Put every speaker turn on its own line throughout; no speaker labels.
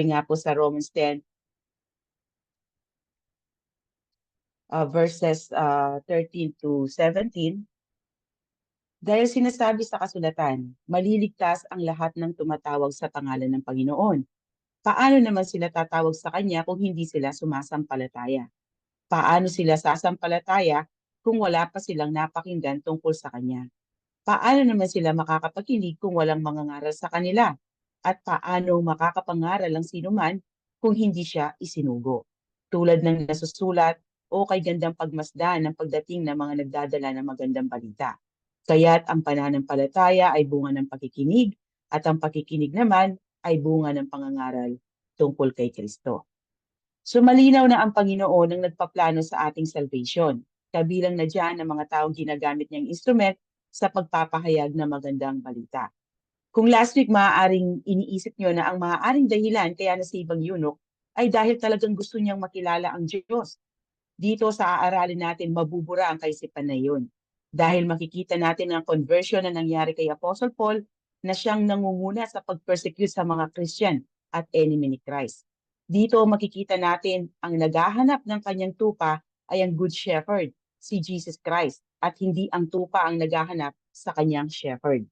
nga po sa Romans 10, verses 13 to 17, dahil sinasabi sa kasulatan, maliligtas ang lahat ng tumatawag sa pangalan ng Panginoon. Paano naman sila tatawag sa Kanya kung hindi sila sumasampalataya? Paano sila sasampalataya kung wala pa silang napakinggan tungkol sa Kanya? Paano naman sila makakapakinig kung walang mangangaral sa kanila? At paano makakapangaral ang sinuman kung hindi siya isinugo? Tulad ng nasusulat o kay gandang pagmasdan ng pagdating ng mga nagdadala ng magandang balita. Kaya't ang pananampalataya ay bunga ng pakikinig at ang pakikinig naman ay bunga ng pangangaral tungkol kay Kristo. So malinaw na ang Panginoon ang nagpaplano sa ating salvation. Kabilang na dyan ang mga taong ginagamit niyang instrument sa pagpapahayag ng magandang balita. Kung last week maaaring iniisip niyo na ang maaaring dahilan kaya na si ibang eunuch ay dahil talagang gusto niyang makilala ang Diyos. Dito sa aaralin natin mabubura ang kaisipan na iyon. Dahil makikita natin ang conversion na nangyari kay Apostle Paul na siyang nangunguna sa pag-persecute sa mga Christian at enemy ni Christ. Dito makikita natin ang naghahanap ng kanyang tupa ay ang Good Shepherd, si Jesus Christ, at hindi ang tupa ang naghahanap sa kanyang shepherd.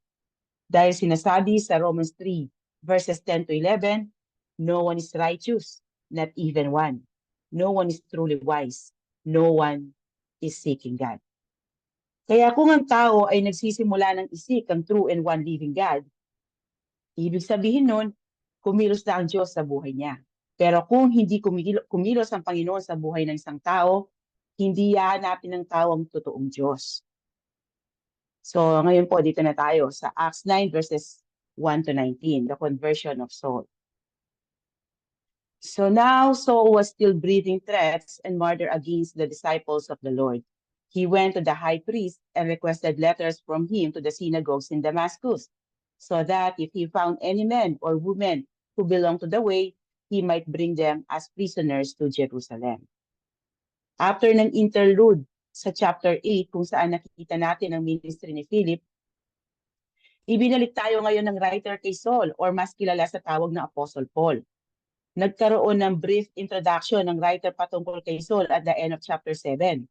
Dahil sinasabi sa Romans 3 verses 10 to 11, no one is righteous, not even one. No one is truly wise. No one is seeking God. Kaya kung ang tao ay nagsisimula ng isik ang true and one living God, ibig sabihin nun, kumilos na ang Diyos sa buhay niya. Pero kung hindi kumilos ang Panginoon sa buhay ng isang tao, hindi hahanapin ng tao ang totoong Diyos. So ngayon po, dito na tayo sa Acts 9 verses 1 to 19, the conversion of Saul. So now Saul was still breathing threats and murder against the disciples of the Lord. He went to the high priest and requested letters from him to the synagogues in Damascus, so that if he found any men or women who belonged to the way, he might bring them as prisoners to Jerusalem. After ng interlude sa chapter 8, kung saan nakikita natin ang ministry ni Philip, ibinalik tayo ngayon ng writer kay Saul or mas kilala sa tawag na Apostle Paul. Nagkaroon ng brief introduction ng writer patungkol kay Saul at the end of chapter 7.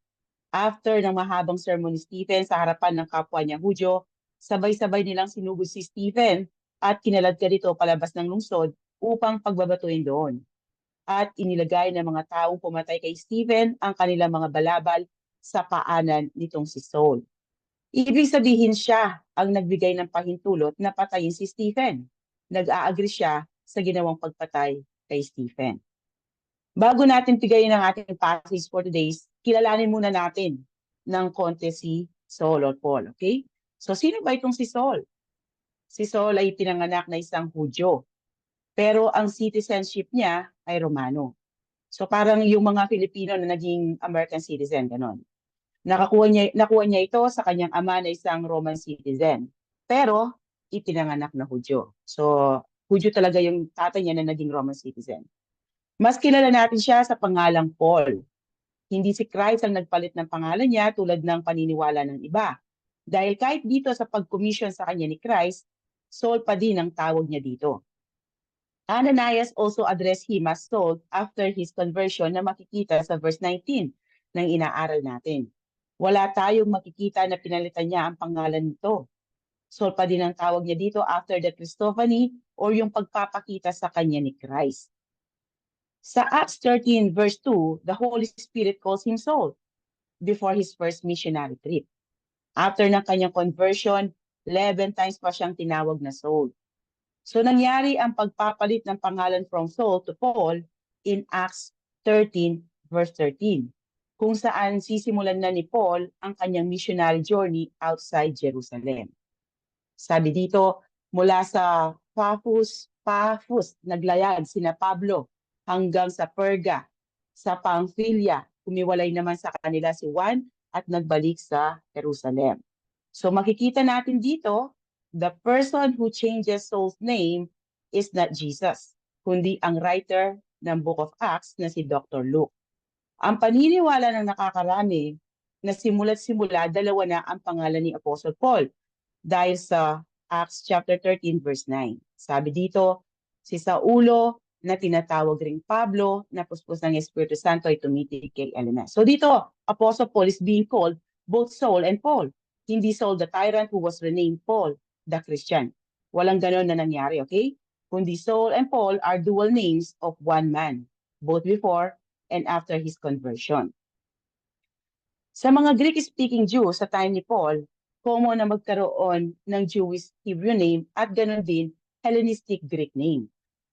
After ng mahabang sermon ni Stephen sa harapan ng kapwa niya Hudyo, sabay-sabay nilang sinugod si Stephen at kinaladkad ito palabas ng lungsod upang pagbabatuin doon. At inilagay ng mga taong pumatay kay Stephen ang kanilang mga balabal sa paanan nitong si Saul. Ibig sabihin siya ang nagbigay ng pahintulot na patayin si Stephen. Nag-a-agree siya sa ginawang pagpatay kay Stephen. Bago natin pigayin ang ating passage for today, kilalanin muna natin ng konti si Saul or Paul, okay? So sino ba itong si Saul? Si Saul ay pinanganak na isang Hudyo, pero ang citizenship niya ay Romano. So parang yung mga Filipino na naging American citizen, ganon. Nakuha niya ito sa kanyang ama na isang Roman citizen, pero ipinanganak na Hudyo. So Hudyo talaga yung tatay niya na naging Roman citizen. Mas kilala natin siya sa pangalang Paul. Hindi si Christ ang nagpalit ng pangalan niya tulad ng paniniwala ng iba. Dahil kahit dito sa pag-commission sa kanya ni Christ, Saul pa din ang tawag niya dito. Ananias also addressed him as Saul after his conversion na makikita sa verse 19 ng inaaral natin. Wala tayong makikita na pinalitan niya ang pangalan nito. Saul pa din ang tawag niya dito after the Christophany or yung pagpapakita sa kanya ni Christ. Sa Acts 13 verse 2, the Holy Spirit calls him Saul before his first missionary trip. After ng kanyang conversion, 11 times pa siyang tinawag na Saul. So nangyari ang pagpapalit ng pangalan from Saul to Paul in Acts 13 verse 13, kung saan sisimulan na ni Paul ang kanyang missionary journey outside Jerusalem. Sabi dito, mula sa Paphos, naglayag sina Pablo hanggang sa Perga, sa Pamphylia, kumiwalay naman sa kanila si Juan at nagbalik sa Jerusalem. So makikita natin dito, the person who changes Saul's name is not Jesus, kundi ang writer ng Book of Acts na si Dr. Luke. Ang paniniwala ng nakakarami na simula't-simula, dalawa na ang pangalan ni Apostle Paul dahil sa Acts chapter 13 verse 9. Sabi dito, si Saulo na tinatawag ring Pablo, na puspos ng Espiritu Santo ay tumitig kay Elymas. So dito, Apostle Paul is being called both Saul and Paul. Hindi Saul the tyrant who was renamed Paul the Christian. Walang ganon na nangyari, okay? Kundi Saul and Paul are dual names of one man, both before and after his conversion. Sa mga Greek-speaking Jews sa time ni Paul, common na magkaroon ng Jewish Hebrew name at ganon din Hellenistic Greek name.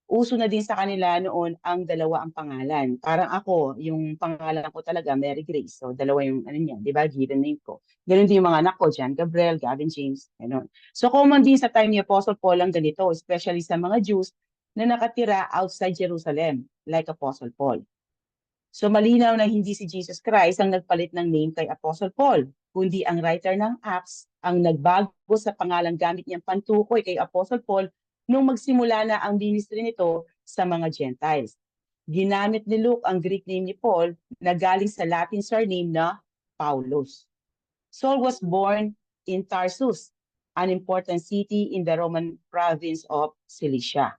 Uso na din sa kanila noon ang dalawa ang pangalan. Parang ako, yung pangalan ko talaga, Mary Grace. So, dalawa yung ano niya, di ba? Given name ko. Ganon din yung mga anak ko, John Gabriel, Gavin James, ganon. So, common din sa time ni Apostle Paul ang ganito, especially sa mga Jews na nakatira outside Jerusalem, like Apostle Paul. So, malinaw na hindi si Jesus Christ ang nagpalit ng name kay Apostle Paul, kundi ang writer ng Acts ang nagbago sa pangalang gamit niyang pantukoy kay Apostle Paul nung magsimula na ang ministry nito sa mga Gentiles. Ginamit ni Luke ang Greek name ni Paul na galing sa Latin surname na Paulus. Saul was born in Tarsus, an important city in the Roman province of Cilicia.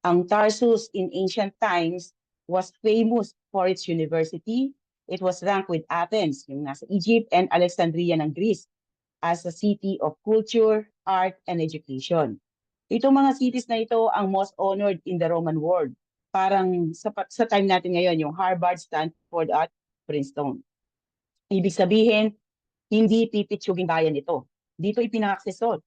Ang Tarsus in ancient times was famous for its university. It was ranked with Athens, yung nasa Egypt, and Alexandria ng Greece as a city of culture, art, and education. Itong mga cities na ito ang most honored in the Roman world. Parang sa time natin ngayon, yung Harvard, Stanford, at Princeton. Ibig sabihin, hindi pipitsuging bayan ito. Dito ipinanganak si Saul.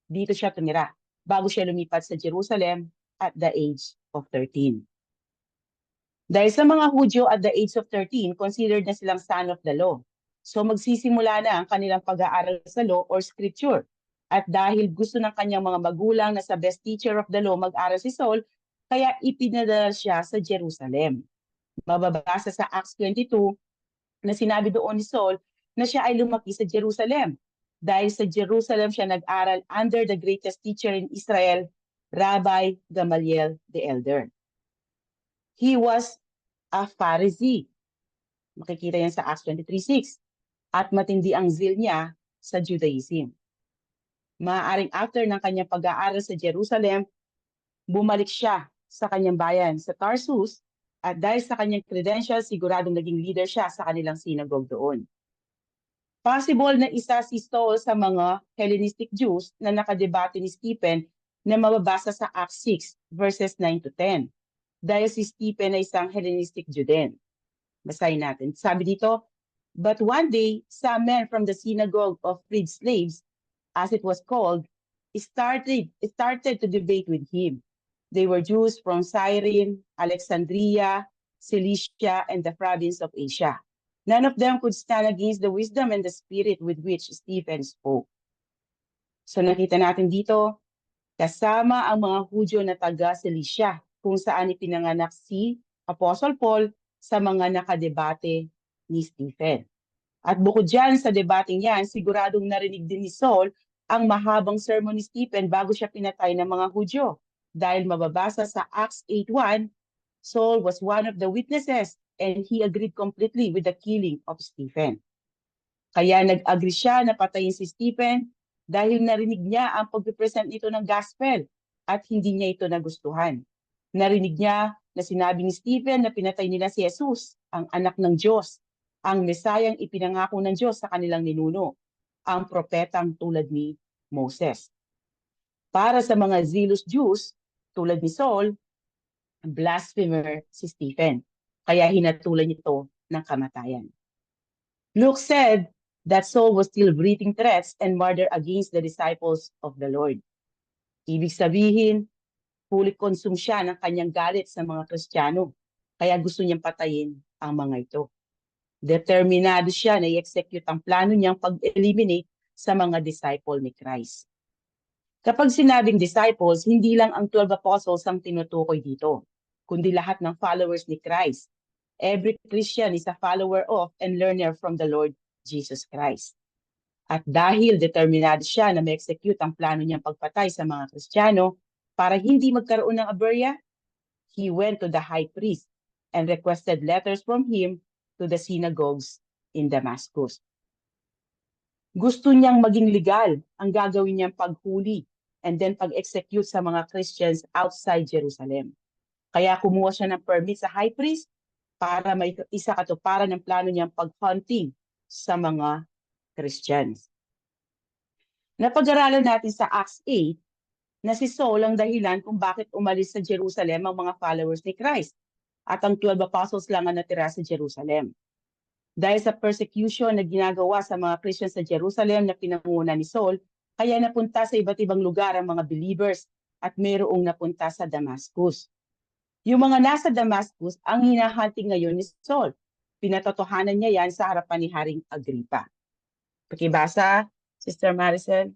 Dito siya tumira bago siya lumipat sa Jerusalem at the age of 13. Dahil sa mga Hudyo at the age of 13, considered na silang son of the law. So magsisimula na ang kanilang pag-aaral sa law or scripture. At dahil gusto ng kanyang mga magulang na sa best teacher of the law mag-aral si Saul, kaya ipinadala siya sa Jerusalem. Mababasa sa Acts 22 na sinabi doon ni Saul na siya ay lumaki sa Jerusalem. Dahil sa Jerusalem siya nag-aral under the greatest teacher in Israel, Rabbi Gamaliel the Elder. He was a Pharisee. Makikita yan sa Acts 23:6. At matindi ang zeal niya sa Judaism. Maaaring after ng kanyang pag-aaral sa Jerusalem, bumalik siya sa kanyang bayan sa Tarsus at dahil sa kanyang credentials, siguradong naging leader siya sa kanilang synagogue doon. Possible na isa si Saul sa mga Hellenistic Jews na nakadebate ni Stephen na mababasa sa Acts 6 verses 9 to 10. Dahil si Stephen ay isang Hellenistic Jew din. Basahin natin. Sabi dito, but one day, some men from the synagogue of freed slaves, as it was called, started to debate with him. They were Jews from Cyrene, Alexandria, Cilicia, and the province of Asia. None of them could stand against the wisdom and the spirit with which Stephen spoke. So nakita natin dito, kasama ang mga Hudyo na taga Cilicia, kung saan ipinanganak si Apostle Paul sa mga nakadebate ni Stephen. At bukod dyan sa debating yan, siguradong narinig din ni Saul ang mahabang sermon ni Stephen bago siya pinatay ng mga Hudyo. Dahil mababasa sa Acts 8:1, Saul was one of the witnesses and he agreed completely with the killing of Stephen. Kaya nag-agree siya na patayin si Stephen dahil narinig niya ang pag-present nito ng gospel at hindi niya ito nagustuhan. Narinig niya na sinabi ni Stephen na pinatay nila si Jesus, ang anak ng Diyos, ang Mesayang ipinangako ng Diyos sa kanilang ninuno, ang propetang tulad ni Moses. Para sa mga zealous Jews, tulad ni Saul, blasphemer si Stephen. Kaya hinatulan ito ng kamatayan. Luke said that Saul was still breathing threats and murder against the disciples of the Lord. Ibig sabihin, fully consumed siya ng kanyang galit sa mga Kristiyano. Kaya gusto niyang patayin ang mga ito. Determinado siya na i-execute ang plano niyang pag-eliminate sa mga disciple ni Christ. Kapag sinabing disciples, hindi lang ang 12 apostles ang tinutukoy dito, kundi lahat ng followers ni Christ. Every Christian is a follower of and learner from the Lord Jesus Christ. At dahil determinado siya na ma-execute ang plano niyang pagpatay sa mga Kristiyano para hindi magkaroon ng aberya, he went to the high priest and requested letters from him to the synagogues in Damascus. Gusto niyang maging legal ang gagawin niyang paghuli and then pag-execute sa mga Christians outside Jerusalem. Kaya kumuha siya ng permit sa high priest para may isa katuparan ng plano niyang pag-hunting sa mga Christians. Napag-aralan natin sa Acts 8 na si Saul ang dahilan kung bakit umalis sa Jerusalem ang mga followers ni Christ at ang 12 apostles lang ang natira sa Jerusalem. Dahil sa persecution na ginagawa sa mga Christians sa Jerusalem na pinamumunan ni Saul, kaya napunta sa iba't ibang lugar ang mga believers at mayroong napunta sa Damascus. Yung mga nasa Damascus ang hinahanting ngayon ni Saul. Pinatotohanan niya yan sa harapan ni Haring Agripa. Pakibasa, Sister Maricel.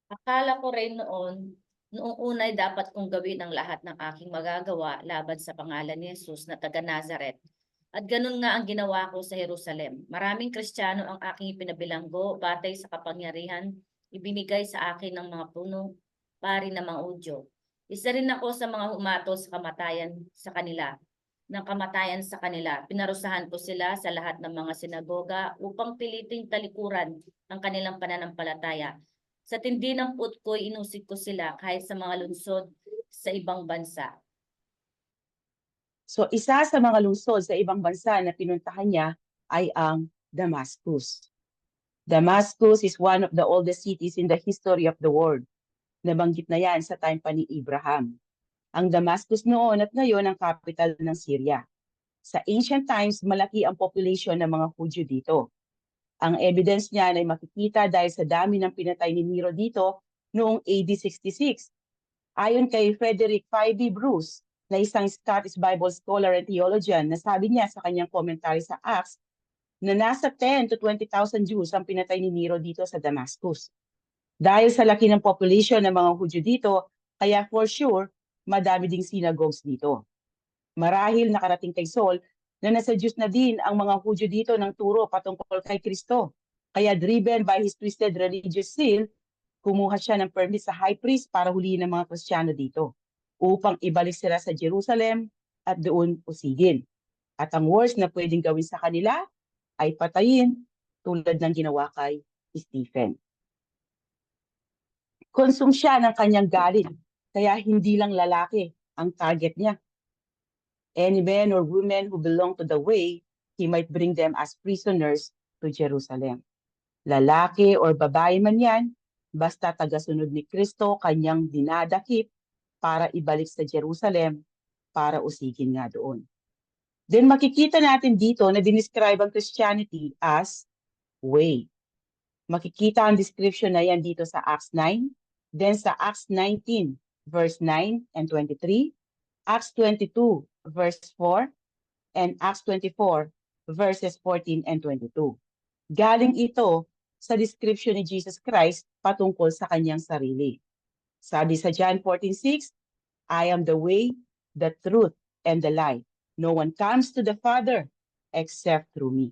Akala ko rin noong unay dapat kong gawin ang lahat ng aking magagawa laban sa pangalan ni Jesus na taga Nazaret. At ganun nga ang ginawa ko sa Jerusalem. Maraming Kristiyano ang aking ipinabilanggo batay sa kapangyarihan ibinigay sa akin ng mga punong pari ng mga Hudyo. Isa rin ako sa mga humatol sa kamatayan sa kanila. Pinarusahan ko sila sa lahat ng mga sinagoga upang piliting talikuran ang kanilang pananampalataya. Sa tindi ng put ko, inusig ko sila kahit sa mga lungsod sa ibang bansa.
So isa sa mga lungsod sa ibang bansa na pinuntahan niya ay ang Damascus. Damascus is one of the oldest cities in the history of the world. Nabanggit na yan sa time pa ni Abraham. Ang Damascus noon at ngayon ang capital ng Syria. Sa ancient times, malaki ang population ng mga Hudyo dito. Ang evidence niyan ay makikita dahil sa dami ng pinatay ni Nero dito noong AD 66. Ayon kay Frederick Phoebe Bruce, na isang Scottish Bible scholar and theologian, na sabi niya sa kanyang commentary sa Acts na nasa 10 to 20,000 Jews ang pinatay ni Nero dito sa Damascus. Dahil sa laki ng population ng mga Hudyo dito, kaya for sure, madami ding synagogues dito. Marahil nakarating kay Saul na nasa Diyos na din ang mga Hudyo dito ng turo patungkol kay Kristo. Kaya driven by his twisted religious zeal, kumuha siya ng permit sa high priest para huliin ng mga Kristiyano dito upang ibalik sila sa Jerusalem at doon usigin. At ang worst na pwedeng gawin sa kanila ay patayin tulad ng ginawa kay Stephen. Konsum siya ng kanyang galit, kaya hindi lang lalaki ang target niya. Any men or women who belong to the way, he might bring them as prisoners to Jerusalem. Lalaki or babae man yan, basta tagasunod ni Kristo, kanyang dinadakip para ibalik sa Jerusalem para usigin nga doon. Then makikita natin dito na dinescribe ang Christianity as way. Makikita ang description na yan dito sa Acts 9, then sa Acts 19, verse 9 and 23, Acts 22, verse 4, and Acts 24, verses 14 and 22. Galing ito sa description ni Jesus Christ patungkol sa kanyang sarili. Sabi sa John 14:6, I am the way, the truth, and the life. No one comes to the Father except through me.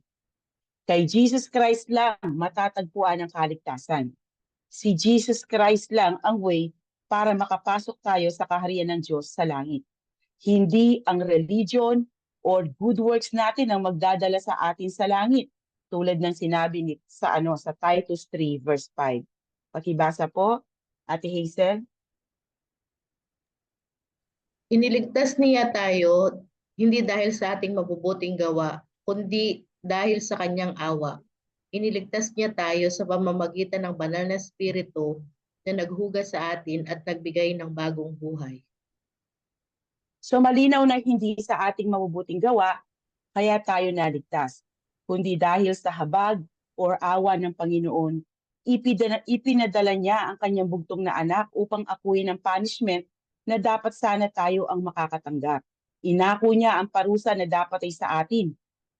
Kay Jesus Christ lang matatagpuan ang kaligtasan. Si Jesus Christ lang ang way para makapasok tayo sa kaharian ng Diyos sa langit. Hindi ang religion or good works natin ang magdadala sa atin sa langit, tulad ng sinabi ni sa Titus 3 verse 5. Pakibasa po, Ate Hazel.
Iniligtas niya tayo hindi dahil sa ating mabubuting gawa, kundi dahil sa kanyang awa. Iniligtas niya tayo sa pamamagitan ng banal na Espiritu na naghugas sa atin at nagbigay ng bagong buhay.
So malinaw na hindi sa ating mabubuting gawa, kaya tayo naligtas, kundi dahil sa habag o awa ng Panginoon, ipinadala niya ang kanyang bugtong na anak upang akuin ang punishment na dapat sana tayo ang makakatanggap. Inako niya ang parusa na dapat ay sa atin.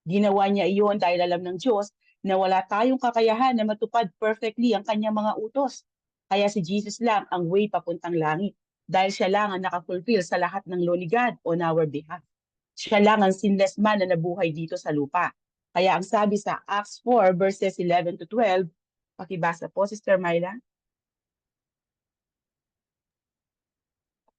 Ginawa niya iyon dahil alam ng Diyos na wala tayong kakayahan na matupad perfectly ang kanyang mga utos. Kaya si Jesus lang ang way papuntang langit, dahil siya lang ang nakafulfill sa lahat ng law ni God on our behalf. Siya lang ang sinless man na nabuhay dito sa lupa. Kaya ang sabi sa Acts 4 verses 11 to 12, pakibasa po, Sister Myla.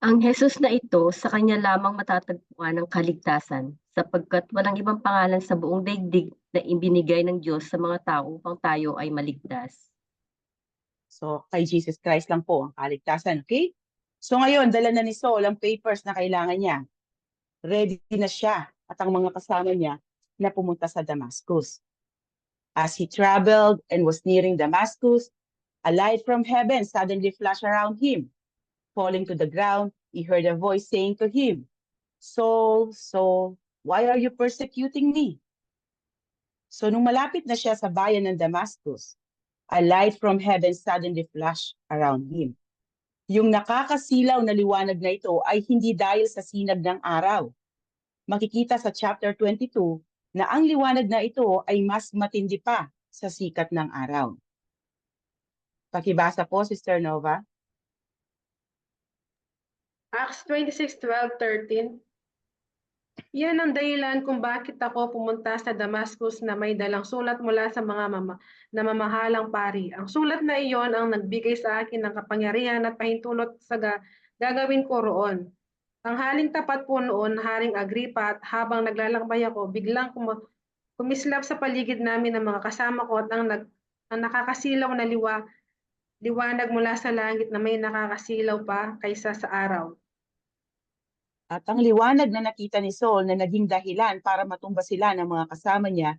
Ang Jesus na ito, sa kanya lamang matatagpuan ang kaligtasan, sapagkat walang ibang pangalan sa buong daigdig na ibinigay ng Diyos sa mga tao upang tayo ay maligtas.
So, kay Jesus Christ lang po ang kaligtasan, okay? So ngayon, dala na ni Saul ang papers na kailangan niya. Ready na siya at ang mga kasama niya na pumunta sa Damascus. As he traveled and was nearing Damascus, a light from heaven suddenly flashed around him. Falling to the ground, he heard a voice saying to him, Saul, Saul, why are you persecuting me? So nung malapit na siya sa bayan ng Damascus, a light from heaven suddenly flashed around him. Yung nakakasilaw na liwanag na ito ay hindi dahil sa sinag ng araw. Makikita sa chapter 22 na ang liwanag na ito ay mas matindi pa sa sikat ng araw. Pakibasa po, Sister Nova.
Acts 26:12-13. Yan ang dahilan kung bakit ako pumunta sa Damascus na may dalang sulat mula sa mga namamahalang pari. Ang sulat na iyon ang nagbigay sa akin ng kapangyarihan at pahintulot sa gagawin ko roon. Ang haling tapat po noon, Haring Agripa, at habang naglalakbay ako, biglang kumislap sa paligid namin ng mga kasama ko at ang nakakasilaw na liwanag mula sa langit na may nakakasilaw pa kaysa sa araw.
At ang liwanag na nakita ni Saul na naging dahilan para matumba sila ng mga kasama niya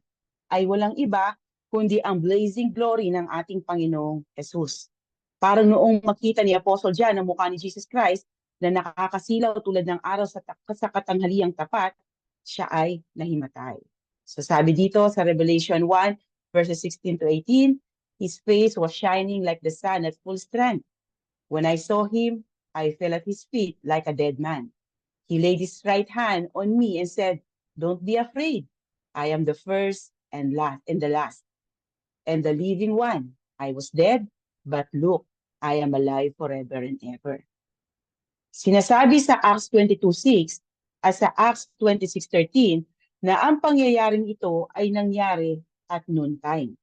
ay walang iba kundi ang blazing glory ng ating Panginoong Jesus. Parang noong makita ni Apostle John ang mukha ni Jesus Christ na nakakasilaw tulad ng araw sa katanghaliang tapat, siya ay nahimatay. So sabi dito sa Revelation 1 verses 16-18, his face was shining like the sun at full strength. When I saw him, I fell at his feet like a dead man. He laid his right hand on me and said, Don't be afraid. I am the first and the last, and the living one. I was dead, but look, I am alive forever and ever. Sinasabi sa Acts 22:6 at sa Acts 26:13 na ang pangyayaring ito ay nangyari at noontime.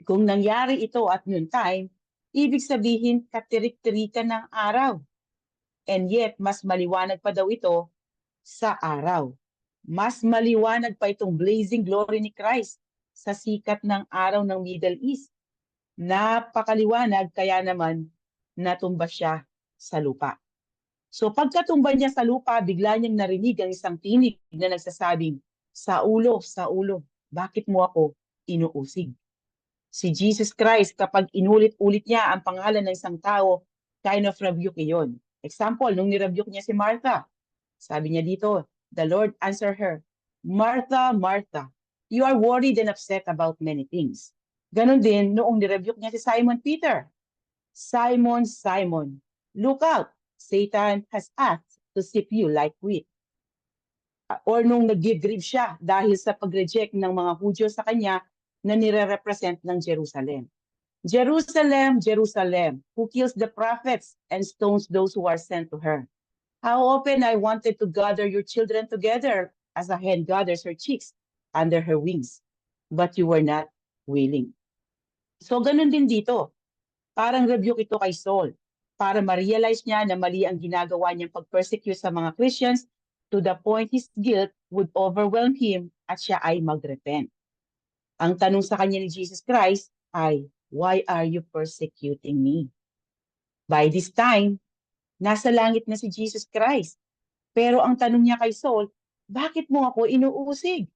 Kung nangyari ito at noontime, ibig sabihin katirik-tirikan ng araw. And yet, mas maliwanag pa daw ito sa araw. Mas maliwanag pa itong blazing glory ni Christ sa sikat ng araw ng Middle East. Napakaliwanag, kaya naman natumba siya sa lupa. So pagkatumba niya sa lupa, bigla niyang narinig ang isang tinig na nagsasabing, Saulo, Saulo, bakit mo ako inuusig? Si Jesus Christ, kapag inulit-ulit niya ang pangalan ng isang tao, kind of rebuke iyon. Example, nung nirebuke niya si Martha, sabi niya dito, the Lord answered her, Martha, Martha, you are worried and upset about many things. Ganon din noong nirebuke niya si Simon Peter. Simon, Simon, look out, Satan has asked to sift you like wheat. Or nung nag-grieve siya dahil sa pag-reject ng mga Hudyo sa kanya na nire-represent ng Jerusalem. Jerusalem, Jerusalem, who kills the prophets and stones those who are sent to her. How often I wanted to gather your children together as a hen gathers her chicks under her wings, but you were not willing. So ganun din dito. Parang rebuke ito kay Saul para ma-realize niya na mali ang ginagawa niyang pag-persecute sa mga Christians to the point his guilt would overwhelm him at siya ay mag-repent. Ang tanong sa kanya ni Jesus Christ ay, why are you persecuting me? By this time, nasa langit na si Jesus Christ. Pero ang tanong niya kay Saul, bakit mo ako inuusig?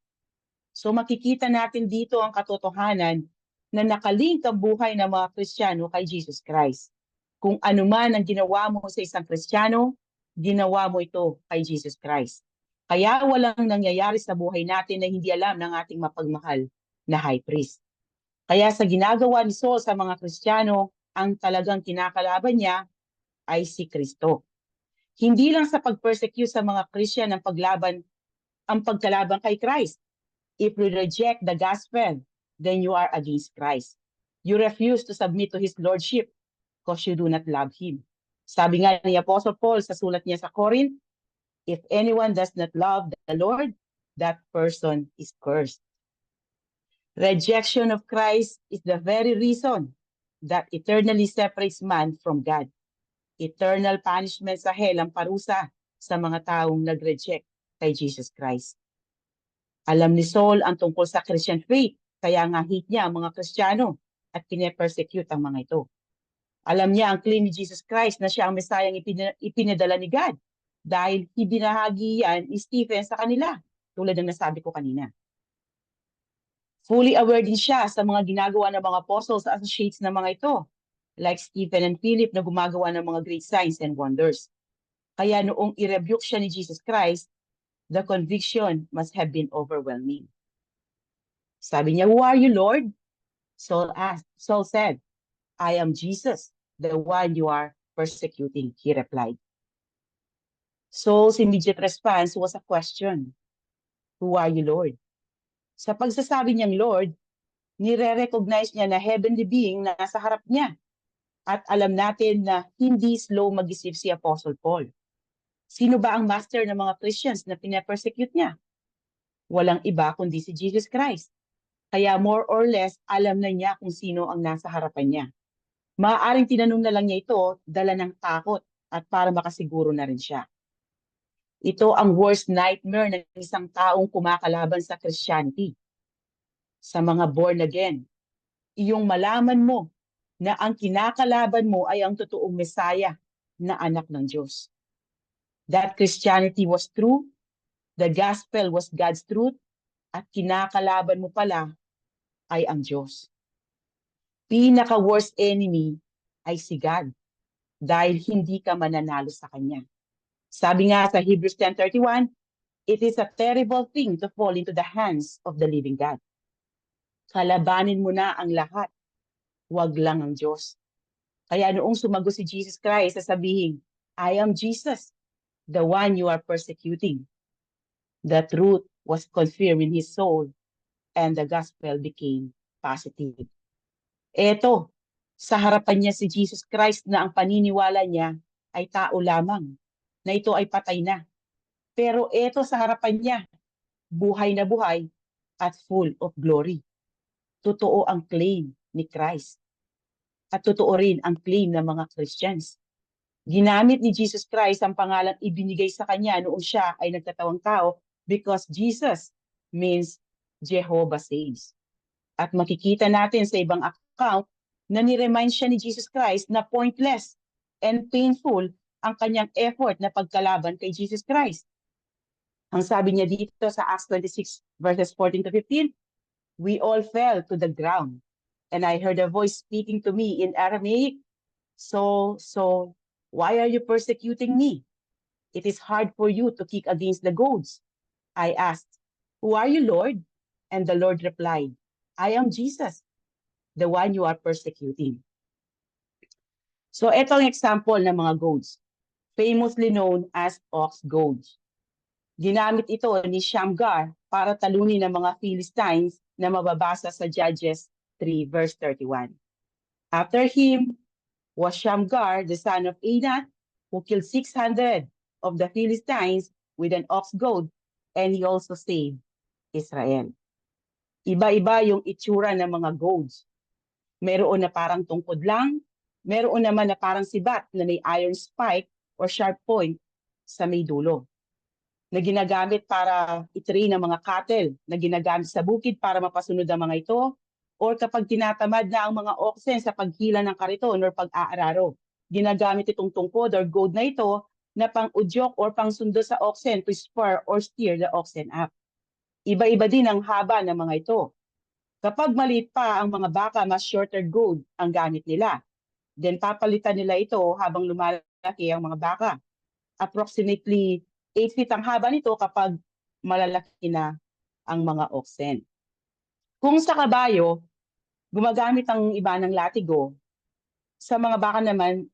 So makikita natin dito ang katotohanan na nakalink ang buhay ng mga Kristiyano kay Jesus Christ. Kung ano man ang ginawa mo sa isang Kristiyano, ginawa mo ito kay Jesus Christ. Kaya walang nangyayari sa buhay natin na hindi alam ng ating mapagmahal na high priest. Kaya sa ginagawa ni Saul sa mga Kristiyano, ang talagang kinakalaban niya ay si Kristo. Hindi lang sa pag-persecute sa mga Christian ang pagkalaban kay Christ. If you reject the gospel, then you are against Christ. You refuse to submit to His Lordship because you do not love Him. Sabi nga ni Apostle Paul sa sulat niya sa Corinth, if anyone does not love the Lord, that person is cursed. Rejection of Christ is the very reason that eternally separates man from God. Eternal punishment sa hell ang parusa sa mga taong nag-reject kay Jesus Christ. Alam ni Saul ang tungkol sa Christian faith, kaya nga hate niya ang mga Kristiyano at pine-persecute ang mga ito. Alam niya ang claim ni Jesus Christ na siya ang Mesayang ipinadala ni God dahil ibinahagi yan ni Stephen sa kanila, tulad ng nasabi ko kanina. Fully aware din siya sa mga ginagawa ng mga apostles sa associates ng mga ito, like Stephen and Philip na gumagawa ng mga great signs and wonders. Kaya noong i-rebuke siya ni Jesus Christ, the conviction must have been overwhelming. Sabi niya, "Who are you, Lord?" Saul said, "I am Jesus, the one you are persecuting," he replied. Saul's immediate response was a question, "Who are you, Lord?" Sa pagsasabi niyang Lord, nire-recognize niya na heavenly being na nasa harap niya. At alam natin na hindi slow mag-isip si Apostle Paul. Sino ba ang master ng mga Christians na pinapersecute niya? Walang iba kundi si Jesus Christ. Kaya more or less, alam na niya kung sino ang nasa harapan niya. Maaaring tinanong na lang niya ito, dala ng takot at para makasiguro na rin siya. Ito ang worst nightmare ng isang taong kumakalaban sa Christianity. Sa mga born again, iyong malaman mo na ang kinakalaban mo ay ang totoong Mesaya na anak ng Diyos. That Christianity was true, the gospel was God's truth, at kinakalaban mo pala ay ang Diyos. Pinaka-worst enemy ay si God dahil hindi ka mananalo sa Kanya. Sabi nga sa Hebrews 10:31, it is a terrible thing to fall into the hands of the living God. Kalabanin mo na ang lahat, wag lang ang Diyos. Kaya noong sumagot si Jesus Christ, sasabihin, "I am Jesus, the one you are persecuting." The truth was confirmed in his soul and the gospel became positive. Eto, sa harapan niya si Jesus Christ na ang paniniwala niya ay tao lamang, na ito ay patay na. Pero eto sa harapan niya, buhay na buhay at full of glory. Totoo ang claim ni Christ. At totoo rin ang claim ng mga Christians. Ginamit ni Jesus Christ ang pangalang ibinigay sa kanya noong siya ay nagkatawang tao because Jesus means Jehovah saves. At makikita natin sa ibang account na ni-remind siya ni Jesus Christ na pointless and painful ang kanyang effort na pagkalaban kay Jesus Christ. Ang sabi niya dito sa Acts 26 verses 14 to 15, "We all fell to the ground, and I heard a voice speaking to me in Aramaic, 'Saul, Saul, why are you persecuting me? It is hard for you to kick against the goads.' I asked, 'Who are you, Lord?' And the Lord replied, 'I am Jesus, the one you are persecuting.'" So ito ang example ng mga goads, famously known as ox goads. Ginamit ito ni Shamgar para talunin ng mga Philistines na mababasa sa Judges 3 verse 31. After him was Shamgar, the son of Anath, who killed 600 of the Philistines with an ox goad, and he also saved Israel. Iba-iba yung itsura ng mga goads. Meron na parang tungkod lang, meron naman na parang sibat na may iron spike or sharp point sa may dulo, na ginagamit para i-train ng mga cattle, na ginagamit sa bukid para mapasunod ang mga ito, or kapag tinatamad na ang mga oxen sa paghila ng kariton or pag-aararo, ginagamit itong tungkod or goad na ito na pang-udyok or pang-sundo sa oxen to spur or steer the oxen up. Iba-iba din ang haba ng mga ito. Kapag maliit pa ang mga baka, mas shorter goad ang gamit nila. Then papalitan nila ito habang lumalaki ang mga baka. Approximately 8 feet ang haba nito kapag malalaki na ang mga oxen. Kung sa kabayo, gumagamit ang iba ng latigo, sa mga baka naman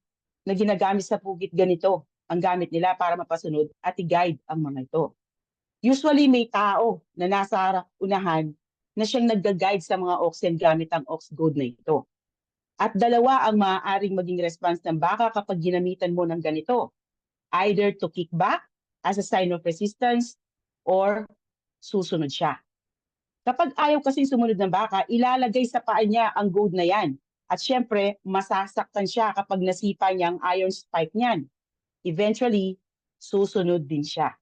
na ginagamit sa bukid, ganito ang gamit nila para mapasunod at i-guide ang mga ito. Usually may tao na nasa unahan na siyang nag-guide sa mga oxen gamit ang ox goad na ito. At dalawa ang maaaring maging response ng baka kapag ginamitan mo ng ganito. Either to kick back as a sign of resistance or susunod siya. Kapag ayaw kasing sumunod ng baka, ilalagay sa paa niya ang goad na yan. At syempre, masasaktan siya kapag nasipa niya ang iron spike niyan. Eventually, susunod din siya.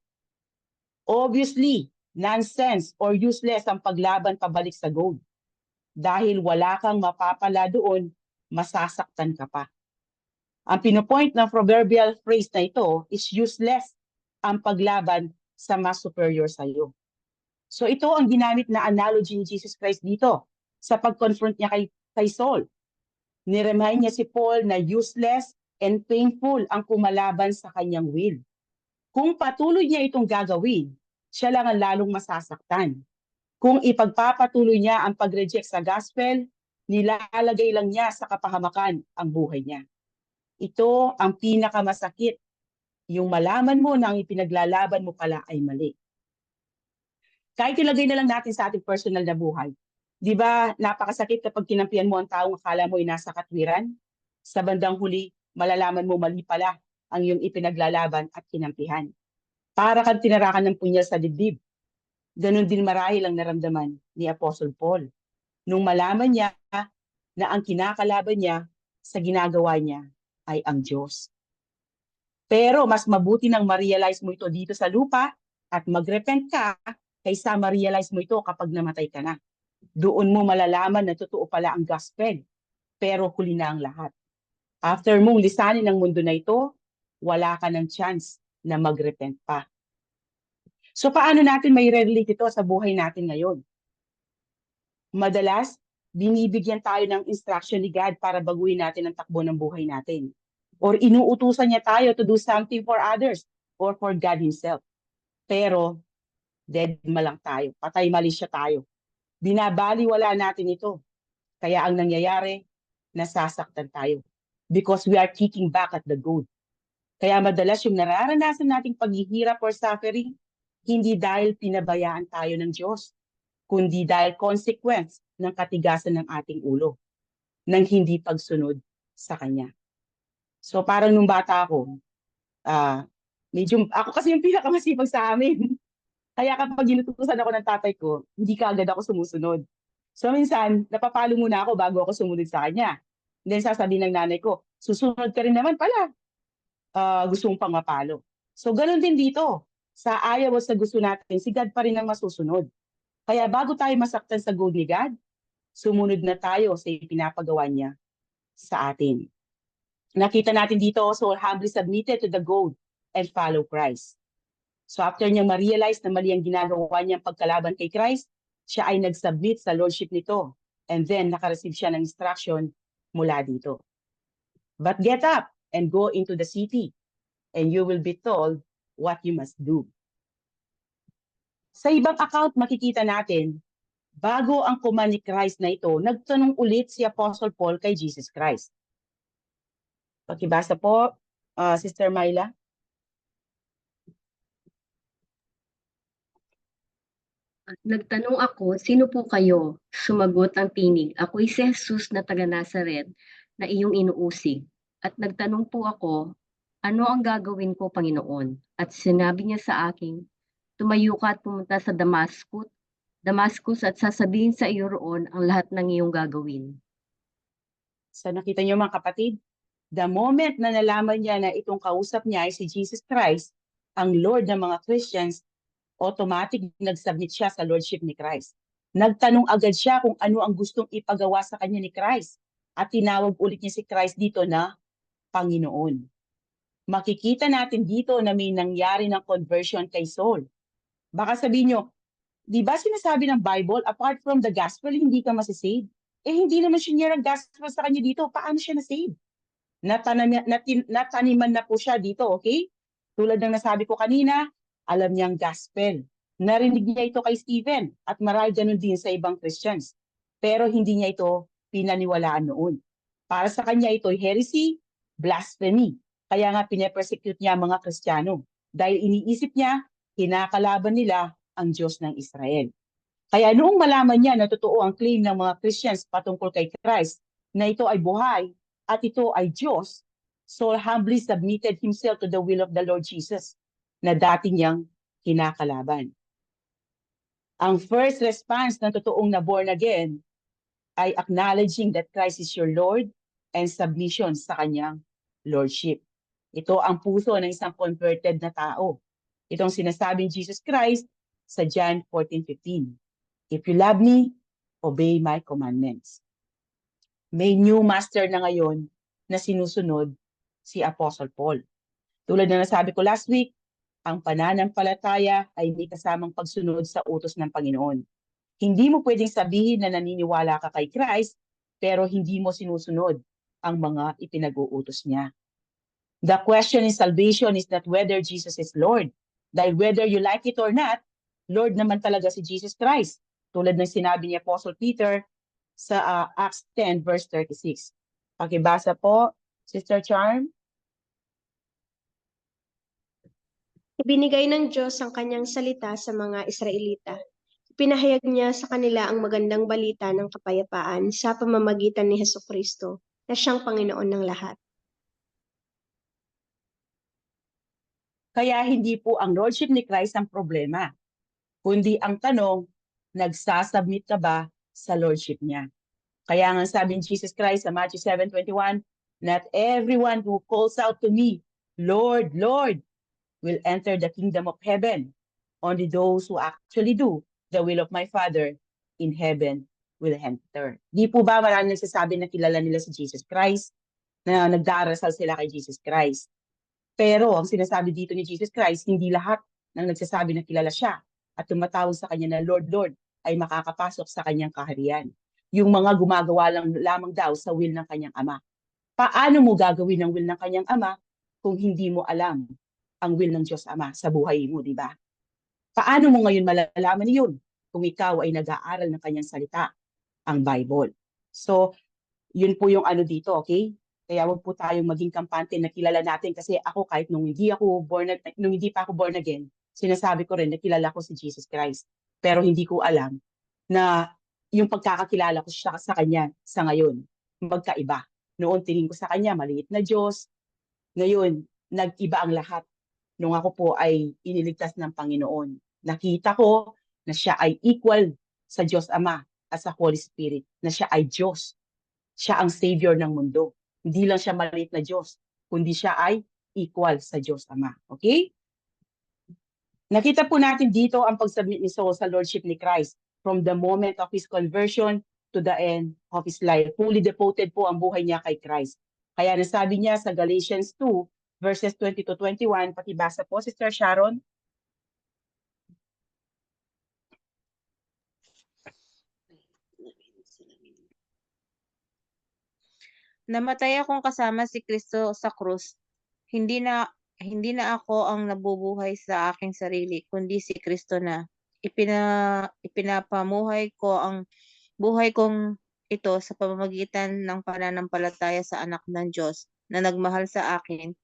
Obviously, nonsense or useless ang paglaban pabalik sa goad. Dahil wala kang mapapala doon, masasaktan ka pa. Ang pinupoint ng proverbial phrase na ito is useless ang paglaban sa mas superior sa iyo. So ito ang ginamit na analogy ni Jesus Christ dito sa pag-confront niya kay Saul. Niremind niya si Paul na useless and painful ang kumalaban sa kanyang will. Kung patuloy niya itong gagawin, siya lang ang lalong masasaktan. Kung ipagpapatuloy niya ang pag-reject sa gospel, nilalagay lang niya sa kapahamakan ang buhay niya. Ito ang pinakamasakit, yung malaman mo na ang ipinaglalaban mo pala ay mali. Kahit ilagay na lang natin sa ating personal na buhay. Di ba napakasakit kapag kinampihan mo ang taong akala mo ay nasa katwiran? Sa bandang huli, malalaman mo mali pala ang iyong ipinaglalaban at kinampihan. Para kang tinarakan ng punyal sa dibdib. Ganon din marahil ang naramdaman ni Apostle Paul. Nung malaman niya na ang kinakalaban niya sa ginagawa niya ay ang Diyos. Pero mas mabuti nang ma-realize mo ito dito sa lupa at mag-repent ka kaysa ma-realize mo ito kapag namatay ka na. Doon mo malalaman na totoo pala ang gospel, pero huli na ang lahat. After mong lisanin ang mundo na ito, wala ka ng chance na mag-repent pa. So paano natin may relate ito sa buhay natin ngayon? Madalas, binibigyan tayo ng instruction ni God para baguhin natin ang takbo ng buhay natin. Or inuutusan niya tayo to do something for others or for God Himself. Pero, dead lang tayo. Patay mali siya tayo. Binabaliwala natin ito. Kaya ang nangyayari, nasasaktan tayo. Because we are kicking back at the goad. Kaya madalas yung nararanasan nating paghihirap or suffering, hindi dahil pinabayaan tayo ng Diyos, kundi dahil consequence ng katigasan ng ating ulo, ng hindi pagsunod sa Kanya. So parang nung bata ako, ako kasi yung pinakamasipag sa amin. Kaya kapag inutusan ako ng tatay ko, hindi kaagad ako sumusunod. So minsan, napapalo muna ako bago ako sumunod sa kanya. And then sasabihin ng nanay ko, susunod ka rin naman pala. Gusto mong pang mapalo. So ganun din dito. Sa ayaw o sa gusto natin, si God pa rin ang masusunod. Kaya bago tayo masaktan sa goad ni God, sumunod na tayo sa pinapagawa niya sa atin. Nakita natin dito, so humbly submitted to the goad and follow Christ. So after niya ma-realize na mali ang ginagawa niyang pagkalaban kay Christ, siya ay nag-submit sa lordship nito. And then nakareceive siya ng instruction mula dito. But get up and go into the city, and you will be told what you must do. Sa ibang account, makikita natin, bago ang command ni Christ na ito, nagtanong ulit si Apostle Paul kay Jesus Christ. Pakibasa po, Sister Myla.
Nagtanong ako, sino po kayo? Sumagot ang tinig, ako'y si Jesus na taga Nazaret na iyong inuusig. At nagtanong po ako, ano ang gagawin ko, Panginoon? At sinabi niya sa akin, tumayo ka at pumunta sa Damascus at sasabihin sa iyo roon ang lahat ng iyong gagawin.
So nakita niyo mga kapatid, the moment na nalaman niya na itong kausap niya ay si Jesus Christ, ang Lord ng mga Christians, automatic nag-submit siya sa Lordship ni Christ. Nagtanong agad siya kung ano ang gustong ipagawa sa kanya ni Christ. At tinawag ulit niya si Christ dito na Panginoon. Makikita natin dito na may nangyari ng conversion kay Saul. Baka sabihin niyo, di ba sinasabi ng Bible, apart from the gospel, hindi ka masisave? Hindi naman siya ang gospel sa kanya dito. Paano siya na-save? Nataniman na po siya dito, okay? Tulad ng nasabi ko kanina, alam niya ang gospel. Narinig niya ito kay Stephen at marami ganun din sa ibang Christians. Pero hindi niya ito pinaniwalaan noon. Para sa kanya ito heresy, blasphemy. Kaya nga pinapersecute niya mga Kristiyano. Dahil iniisip niya, kinakalaban nila ang Diyos ng Israel. Kaya noong malaman niya na totoo ang claim ng mga Christians patungkol kay Christ, na ito ay buhay at ito ay Diyos, Saul humbly submitted himself to the will of the Lord Jesus na dati niyang kinakalaban. Ang first response ng totoong na born again ay acknowledging that Christ is your Lord and submission sa kanyang Lordship. Ito ang puso ng isang converted na tao. Itong sinasabing Jesus Christ sa John 14:15. If you love me, obey my commandments. May new master na ngayon na sinusunod si Apostle Paul. Tulad na nasabi ko last week, ang pananampalataya ay may kasamang pagsunod sa utos ng Panginoon. Hindi mo pwedeng sabihin na naniniwala ka kay Christ, pero hindi mo sinusunod ang mga ipinag-uutos niya. The question in salvation is not whether Jesus is Lord. Dahil whether you like it or not, Lord naman talaga si Jesus Christ. Tulad ng sinabi ni Apostle Peter sa Acts 10 verse 36. Pakibasa po, Sister Charm.
Ibinigay ng Diyos ang kanyang salita sa mga Israelita. Pinahayag niya sa kanila ang magandang balita ng kapayapaan sa pamamagitan ni Hesukristo na siyang Panginoon ng lahat.
Kaya hindi po ang Lordship ni Christ ang problema, kundi ang tanong, nagsasubmit ka ba sa Lordship niya? Kaya nga sabi ni Jesus Christ sa Matthew 7:21, not everyone who calls out to me, Lord, Lord, will enter the kingdom of heaven. Only those who actually do the will of my Father in heaven will enter. Di po ba marami nagsasabi na kilala nila si Jesus Christ, na nagdarasal sila kay Jesus Christ? Pero ang sinasabi dito ni Jesus Christ, hindi lahat ng nagsasabi na kilala siya at tumatawag sa kanya na Lord, Lord, ay makakapasok sa kanyang kaharian. Yung mga gumagawa lamang daw sa will ng kanyang Ama. Paano mo gagawin ang will ng kanyang Ama kung hindi mo alam ang will ng Diyos Ama sa buhay mo, di ba? Paano mo ngayon malalaman yun kung ikaw ay nag-aaral ng kanyang salita, ang Bible? So, yun po yung ano dito, okay? Kaya wag po tayong maging kampante na kilala natin kasi ako kahit nung hindi pa ako born again, sinasabi ko rin na kilala ko si Jesus Christ. Pero hindi ko alam na yung pagkakakilala ko siya sa kanya sa ngayon, magkaiba. Noon tingin ko sa kanya, maliit na Diyos. Ngayon, nag-iba ang lahat. Nung ako po ay iniligtas ng Panginoon. Nakita ko na siya ay equal sa Diyos Ama at sa Holy Spirit, na siya ay Diyos. Siya ang Savior ng mundo. Hindi lang siya maliit na Diyos, kundi siya ay equal sa Diyos Ama. Okay? Nakita po natin dito ang pag-submit ni Saul sa Lordship ni Christ from the moment of his conversion to the end of his life. Fully devoted po ang buhay niya kay Christ. Kaya nasabi niya sa Galatians 2, verses 20 to 21, pakibasa po, Sister Sharon.
Namatay akong kasama si Kristo sa krus. Hindi na ako ang nabubuhay sa aking sarili, kundi si Kristo na. Ipinapamuhay ko ang buhay kong ito sa pamamagitan ng pananampalataya sa anak ng Diyos na nagmahal sa akin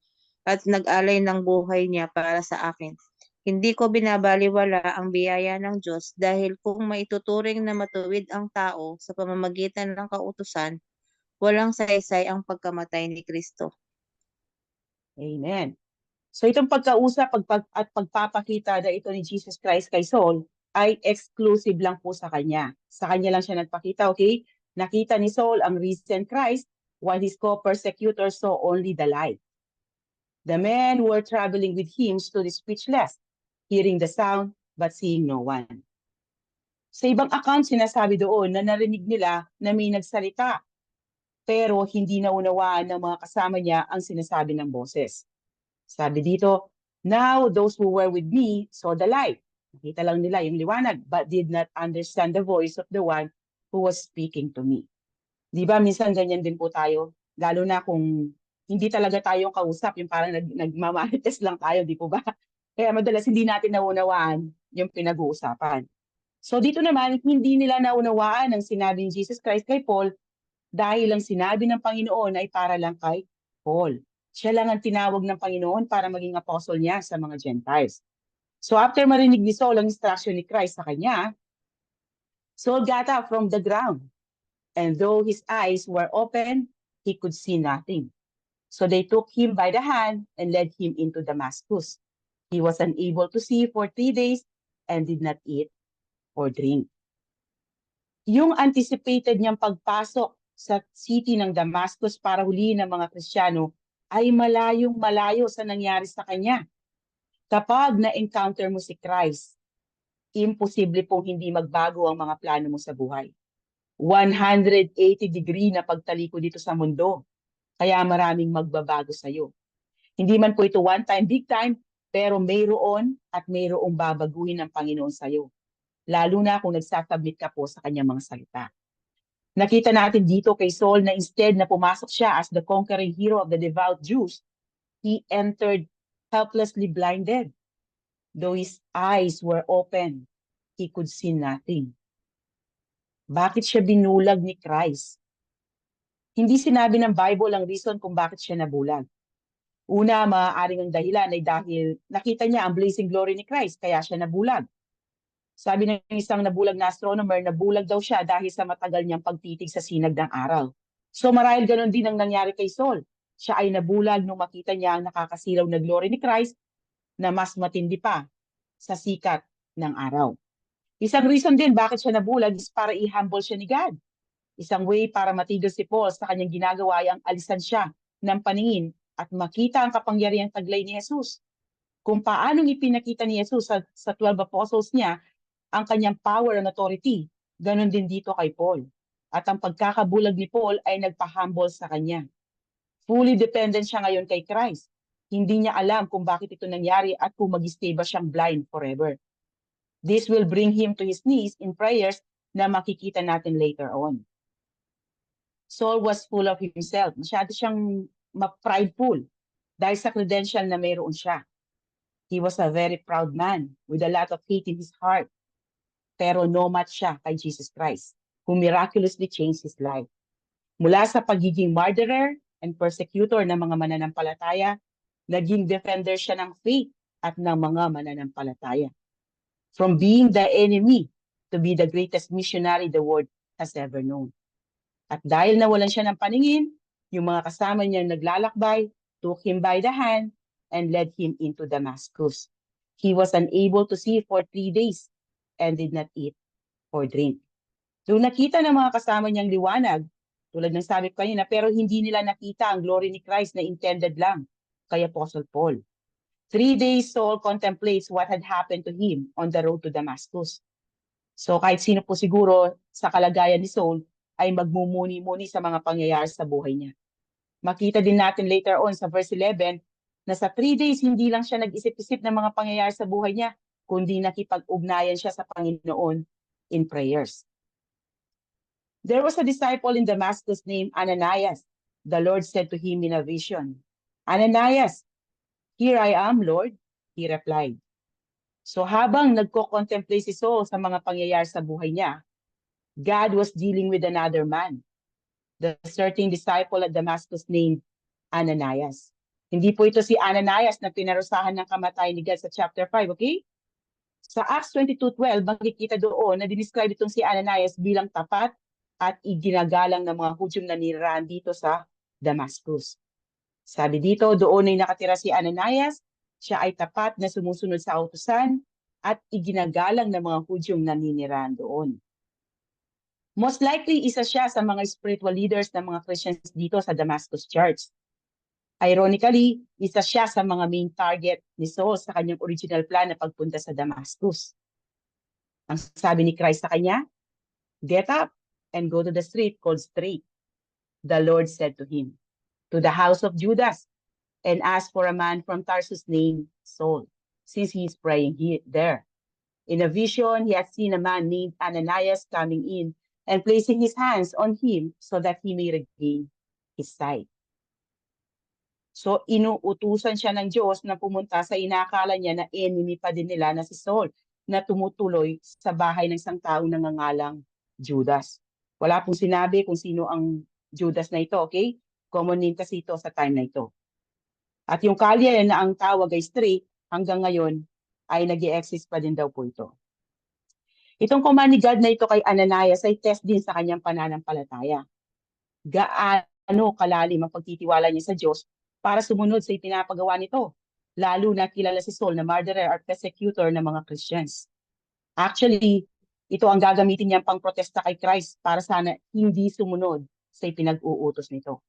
at nag-alay ng buhay niya para sa akin. Hindi ko binabaliwala ang biyaya ng Diyos dahil kung maituturing na matuwid ang tao sa pamamagitan ng kautusan, walang saysay ang pagkamatay ni Kristo.
Amen. So itong pagkausap at pagpapakita na ito ni Jesus Christ kay Saul ay exclusive lang po sa kanya. Sa kanya lang siya nagpakita, okay? Nakita ni Saul ang risen Christ while his co-persecutors saw only the light. The men who were traveling with him stood speechless, hearing the sound but seeing no one. Sa ibang account, sinasabi doon na narinig nila na may nagsalita, pero hindi naunawaan ng mga kasama niya ang sinasabi ng boses. Sabi dito, now those who were with me saw the light. Nakita lang nila yung liwanag, but did not understand the voice of the one who was speaking to me. Di ba minsan ganyan din po tayo? Lalo na kung hindi talaga tayong kausap, yung parang nagmamarites lang tayo, di po ba? Kaya madalas hindi natin naunawaan yung pinag-uusapan. So dito naman, hindi nila naunawaan ang sinabi ni Jesus Christ kay Paul dahil ang sinabi ng Panginoon ay para lang kay Paul. Siya lang ang tinawag ng Panginoon para maging apostle niya sa mga Gentiles. So after marinig ni Saul ang instruction ni Christ sa kanya, Saul got up from the ground. And though his eyes were open, he could see nothing. So they took him by the hand and led him into Damascus. He was unable to see for 3 days and did not eat or drink. Yung anticipated niyang pagpasok sa city ng Damascus para huliin ng mga Kristiyano ay malayong malayo sa nangyari sa kanya. Kapag na-encounter mo si Christ, imposible pong hindi magbago ang mga plano mo sa buhay. 180 degree na pagtaliko dito sa mundo. Kaya maraming magbabago sa'yo. Hindi man po ito one time, big time, pero mayroon at mayroong babaguhin ng Panginoon sa'yo. Lalo na kung nagsasubmit ka po sa kanyang mga salita. Nakita natin dito kay Saul na instead na pumasok siya as the conquering hero of the devout Jews, he entered helplessly blinded. Though his eyes were open, he could see nothing. Bakit siya binulag ni Christ? Hindi sinabi ng Bible ang reason kung bakit siya nabulag. Una, maaaring ang dahilan ay dahil nakita niya ang blazing glory ni Christ, kaya siya nabulag. Sabi ng isang nabulag na astronomer, nabulag daw siya dahil sa matagal niyang pagtitig sa sinag ng araw. So marahil ganon din ang nangyari kay Saul. Siya ay nabulag nung makita niya ang nakakasilaw na glory ni Christ na mas matindi pa sa sikat ng araw. Isang reason din bakit siya nabulag is para i-humble siya ni God. Isang way para matigil si Paul sa kanyang ginagawa ay ang alisan siya ng paningin at makita ang kapangyarihang taglay ni Jesus. Kung paanong ipinakita ni Jesus sa 12 apostles niya ang kanyang power and authority, ganon din dito kay Paul. At ang pagkakabulag ni Paul ay nagpa-humble sa kanya. Fully dependent siya ngayon kay Christ. Hindi niya alam kung bakit ito nangyari at kung mag-stay ba siyang blind forever. This will bring him to his knees in prayers na makikita natin later on. Saul was full of himself. Masyado siyang prideful dahil sa credential na mayroon siya. He was a very proud man with a lot of hate in his heart. Pero no match siya kay Jesus Christ, who miraculously changed his life. Mula sa pagiging murderer and persecutor ng mga mananampalataya, naging defender siya ng faith at ng mga mananampalataya. From being the enemy to be the greatest missionary the world has ever known. At dahil nawalan siya ng paningin, yung mga kasama niyang naglalakbay took him by the hand and led him into Damascus. He was unable to see for 3 days and did not eat or drink. Nung nakita ng mga kasama niyang liwanag, tulad ng sabi ko kanina, pero hindi nila nakita ang glory ni Christ na intended lang kay Apostle Paul. 3 days Saul contemplates what had happened to him on the road to Damascus. So kahit sino po siguro sa kalagayan ni Saul ay magmumuni-muni sa mga pangyayari sa buhay niya. Makita din natin later on sa verse 11 na sa 3 days hindi lang siya nag-isip-isip ng mga pangyayari sa buhay niya, kundi nakipag-ugnayan siya sa Panginoon in prayers. There was a disciple in Damascus named Ananias. The Lord said to him in a vision, "Ananias, here I am, Lord," he replied. So habang nagko-contemplate si Saul sa mga pangyayari sa buhay niya, God was dealing with another man, the certain disciple at Damascus named Ananias. Hindi po ito si Ananias na pinarusahan ng kamatayan ni God sa chapter 5, okay? Sa Acts 22:12, makikita doon na dinescribe itong si Ananias bilang tapat at iginagalang ng mga Hudyong naninirahan dito sa Damascus. Sabi dito, doon ay nakatira si Ananias, siya ay tapat na sumusunod sa utusan at iginagalang ng mga Hudyong naninirahan doon. Most likely, isa siya sa mga spiritual leaders ng mga Christians dito sa Damascus Church. Ironically, isa siya sa mga main target ni Saul sa kanyang original plan na pagpunta sa Damascus. Ang sabi ni Christ sa kanya, "Get up and go to the street called Straight." The Lord said to him, "To the house of Judas, and ask for a man from Tarsus named Saul, since he is praying there. In a vision, he had seen a man named Ananias coming in and placing his hands on him so that he may regain his sight." So inuutusan siya ng Diyos na pumunta sa inakala niya na enemy pa din nila na si Saul, na tumutuloy sa bahay ng isang taong nangangalang Judas. Wala pong sinabi kung sino ang Judas na ito, okay? Common name kasi ito sa time na ito. At yung kalye na ang tawag ay Straight, hanggang ngayon ay nag-i-exist pa din daw po ito. Itong command ni God na ito kay Ananias ay test din sa kanyang pananampalataya. Gaano kalalim ang pagtitiwala niya sa Diyos para sumunod sa ipinapagawa nito, lalo na kilala si Saul na murderer or persecutor ng mga Christians. Actually, ito ang gagamitin niyang pang-protesta kay Christ para sana hindi sumunod sa ipinag-uutos nito.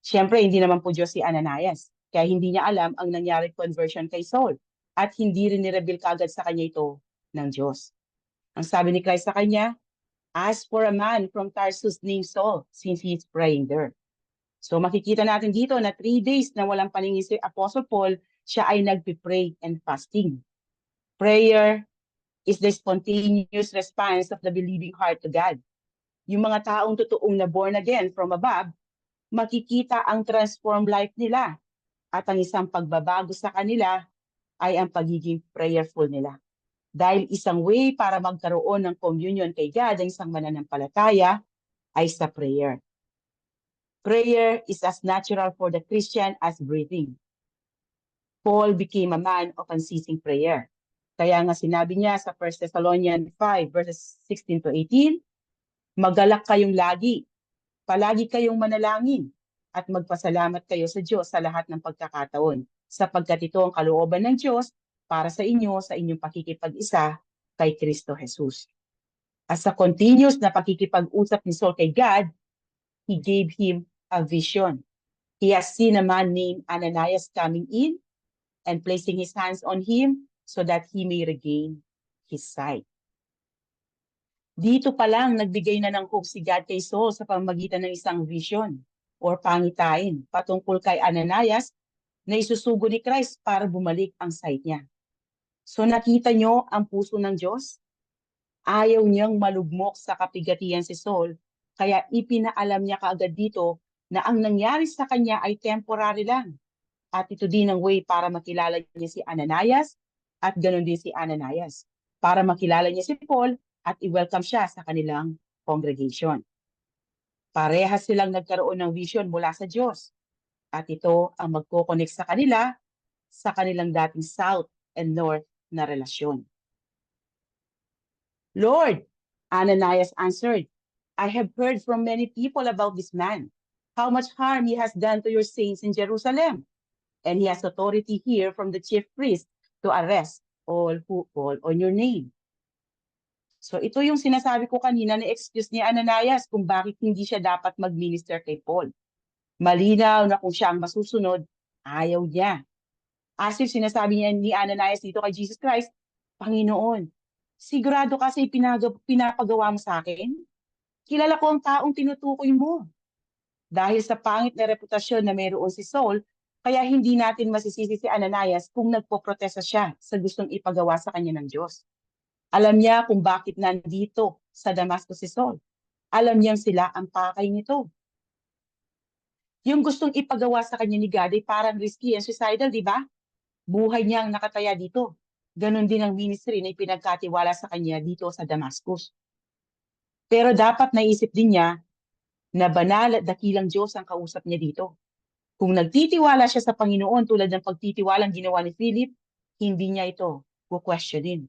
Siyempre, hindi naman po Diyos si Ananias, kaya hindi niya alam ang nangyari conversion kay Saul at hindi rin nireveal kagad sa kanya ito ng Diyos. Ang sabi ni Christ sa kanya, "Ask for a man from Tarsus named Saul, since he is praying there." So makikita natin dito na 3 days na walang paningin si Apostle Paul, siya ay nagpipray and fasting. Prayer is the spontaneous response of the believing heart to God. Yung mga taong totoong na born again from above, makikita ang transformed life nila. At ang isang pagbabago sa kanila ay ang pagiging prayerful nila. Dahil isang way para magkaroon ng communion kay God ang isang mananampalataya ay sa prayer. Prayer is as natural for the Christian as breathing. Paul became a man of unceasing prayer. Kaya nga sinabi niya sa 1 Thessalonians 5 verses 16 to 18, magalak kayong lagi, palagi kayong manalangin, at magpasalamat kayo sa Diyos sa lahat ng pagkakataon, sapagkat ito ang kalooban ng Diyos para sa inyo sa inyong pakikipag-isa kay Kristo Jesus. As a continuous na pakikipag-usap ni Saul kay God, he gave him a vision. He has seen a man named Ananias coming in and placing his hands on him so that he may regain his sight. Dito pa lang nagbigay na ng hope si God kay Saul sa pamamagitan ng isang vision or pangitain patungkol kay Ananias na isusugo ni Christ para bumalik ang sight niya. So nakita nyo ang puso ng Diyos? Ayaw niyang malugmok sa kapigatian si Saul, kaya ipinaalam niya kaagad dito na ang nangyari sa kanya ay temporary lang. At ito din ang way para makilala niya si Ananias at ganoon din si Ananias. Para makilala niya si Paul at i-welcome siya sa kanilang congregation. Parehas silang nagkaroon ng vision mula sa Diyos. At ito ang magko-connect sa kanila sa kanilang dating south and north na relasyon. Lord, Ananias answered, I have heard from many people about this man, how much harm he has done to your saints in Jerusalem. And he has authority here from the chief priest to arrest all who call on your name. So ito yung sinasabi ko kanina na excuse ni Ananias kung bakit hindi siya dapat mag-minister kay Paul. Malinaw na kung siya ang masusunod, ayaw niya. As if sinasabi niya ni Ananias dito kay Jesus Christ, Panginoon, sigurado kasi pinapagawa mo sa akin? Kilala ko ang taong tinutukoy mo. Dahil sa pangit na reputasyon na mayroon si Saul, kaya hindi natin masisisi si Ananias kung nagpoprotesta siya sa gustong ipagawa sa kanya ng Diyos. Alam niya kung bakit nandito sa Damascus si Saul. Alam niyang sila ang pakay nito. Yung gustong ipagawa sa kanya ni God ay parang risky and suicidal, di ba? Buhay niya ang nakataya dito. Ganon din ang ministry na ipinagkatiwala sa kanya dito sa Damascus. Pero dapat naisip din niya na banal at dakilang Diyos ang kausap niya dito. Kung nagtitiwala siya sa Panginoon tulad ng pagtitiwalang ginawa ni Philip, hindi niya ito kukwestiyonin.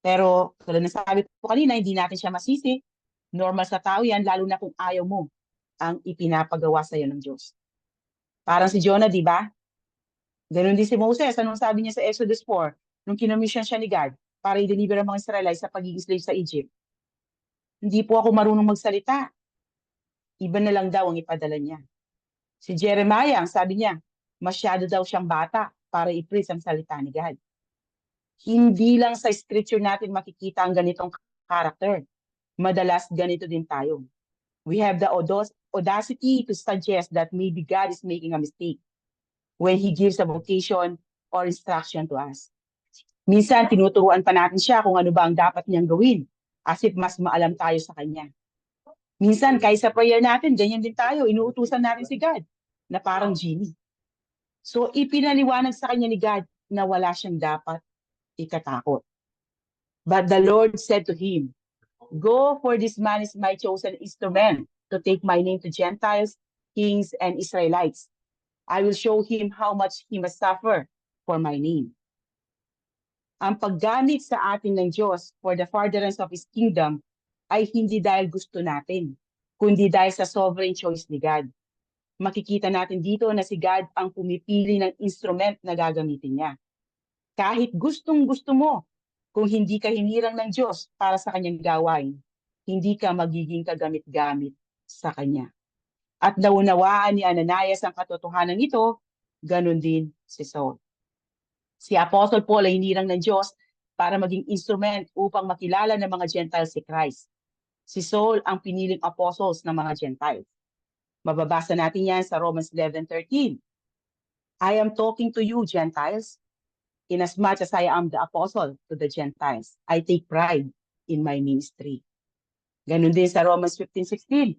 Pero tulad ng sabi ko kanina, hindi natin siya masisi. Normal sa tao yan, lalo na kung ayaw mo ang ipinapagawa sa iyo ng Diyos. Parang si Jonah, di ba? Ganon din si Moses. Anong sabi niya sa Exodus 4? Nung kinomission siya ni God para i-deliver ang mga Israelites sa pagiging slave sa Egypt. Hindi po ako marunong magsalita. Iba na lang daw ang ipadala niya. Si Jeremiah, ang sabi niya, masyado daw siyang bata para i-preach ang salita ni God. Hindi lang sa scripture natin makikita ang ganitong character. Madalas ganito din tayo. We have the audacity to suggest that maybe God is making a mistake when He gives a vocation or instruction to us. Minsan, tinuturuan pa natin siya kung ano ba ang dapat niyang gawin as if mas maalam tayo sa Kanya. Minsan, kahit sa prayer natin, ganyan din tayo. Inuutusan natin si God na parang genie. So, ipinaliwanag sa Kanya ni God na wala siyang dapat ikatakot. But the Lord said to him, Go, for this man is my chosen instrument to take my name to Gentiles, kings, and Israelites. I will show him how much he must suffer for my name. Ang paggamit sa atin ng Diyos for the furtherance of His kingdom ay hindi dahil gusto natin, kundi dahil sa sovereign choice ni God. Makikita natin dito na si God ang pumipili ng instrument na gagamitin niya. Kahit gustong-gusto mo, kung hindi ka hinirang ng Diyos para sa kanyang gawain, hindi ka magiging kagamit-gamit sa kanya. At naunawaan ni Ananias ang katotohanan ito, ganun din si Saul. Si Apostle Paul ay hinirang ng Diyos para maging instrument upang makilala ng mga Gentiles si Christ. Si Saul ang piniling apostles ng mga Gentiles. Mababasa natin yan sa Romans 11:13. I am talking to you, Gentiles, inasmuch as I am the apostle to the Gentiles. I take pride in my ministry. Ganun din sa Romans 15:16.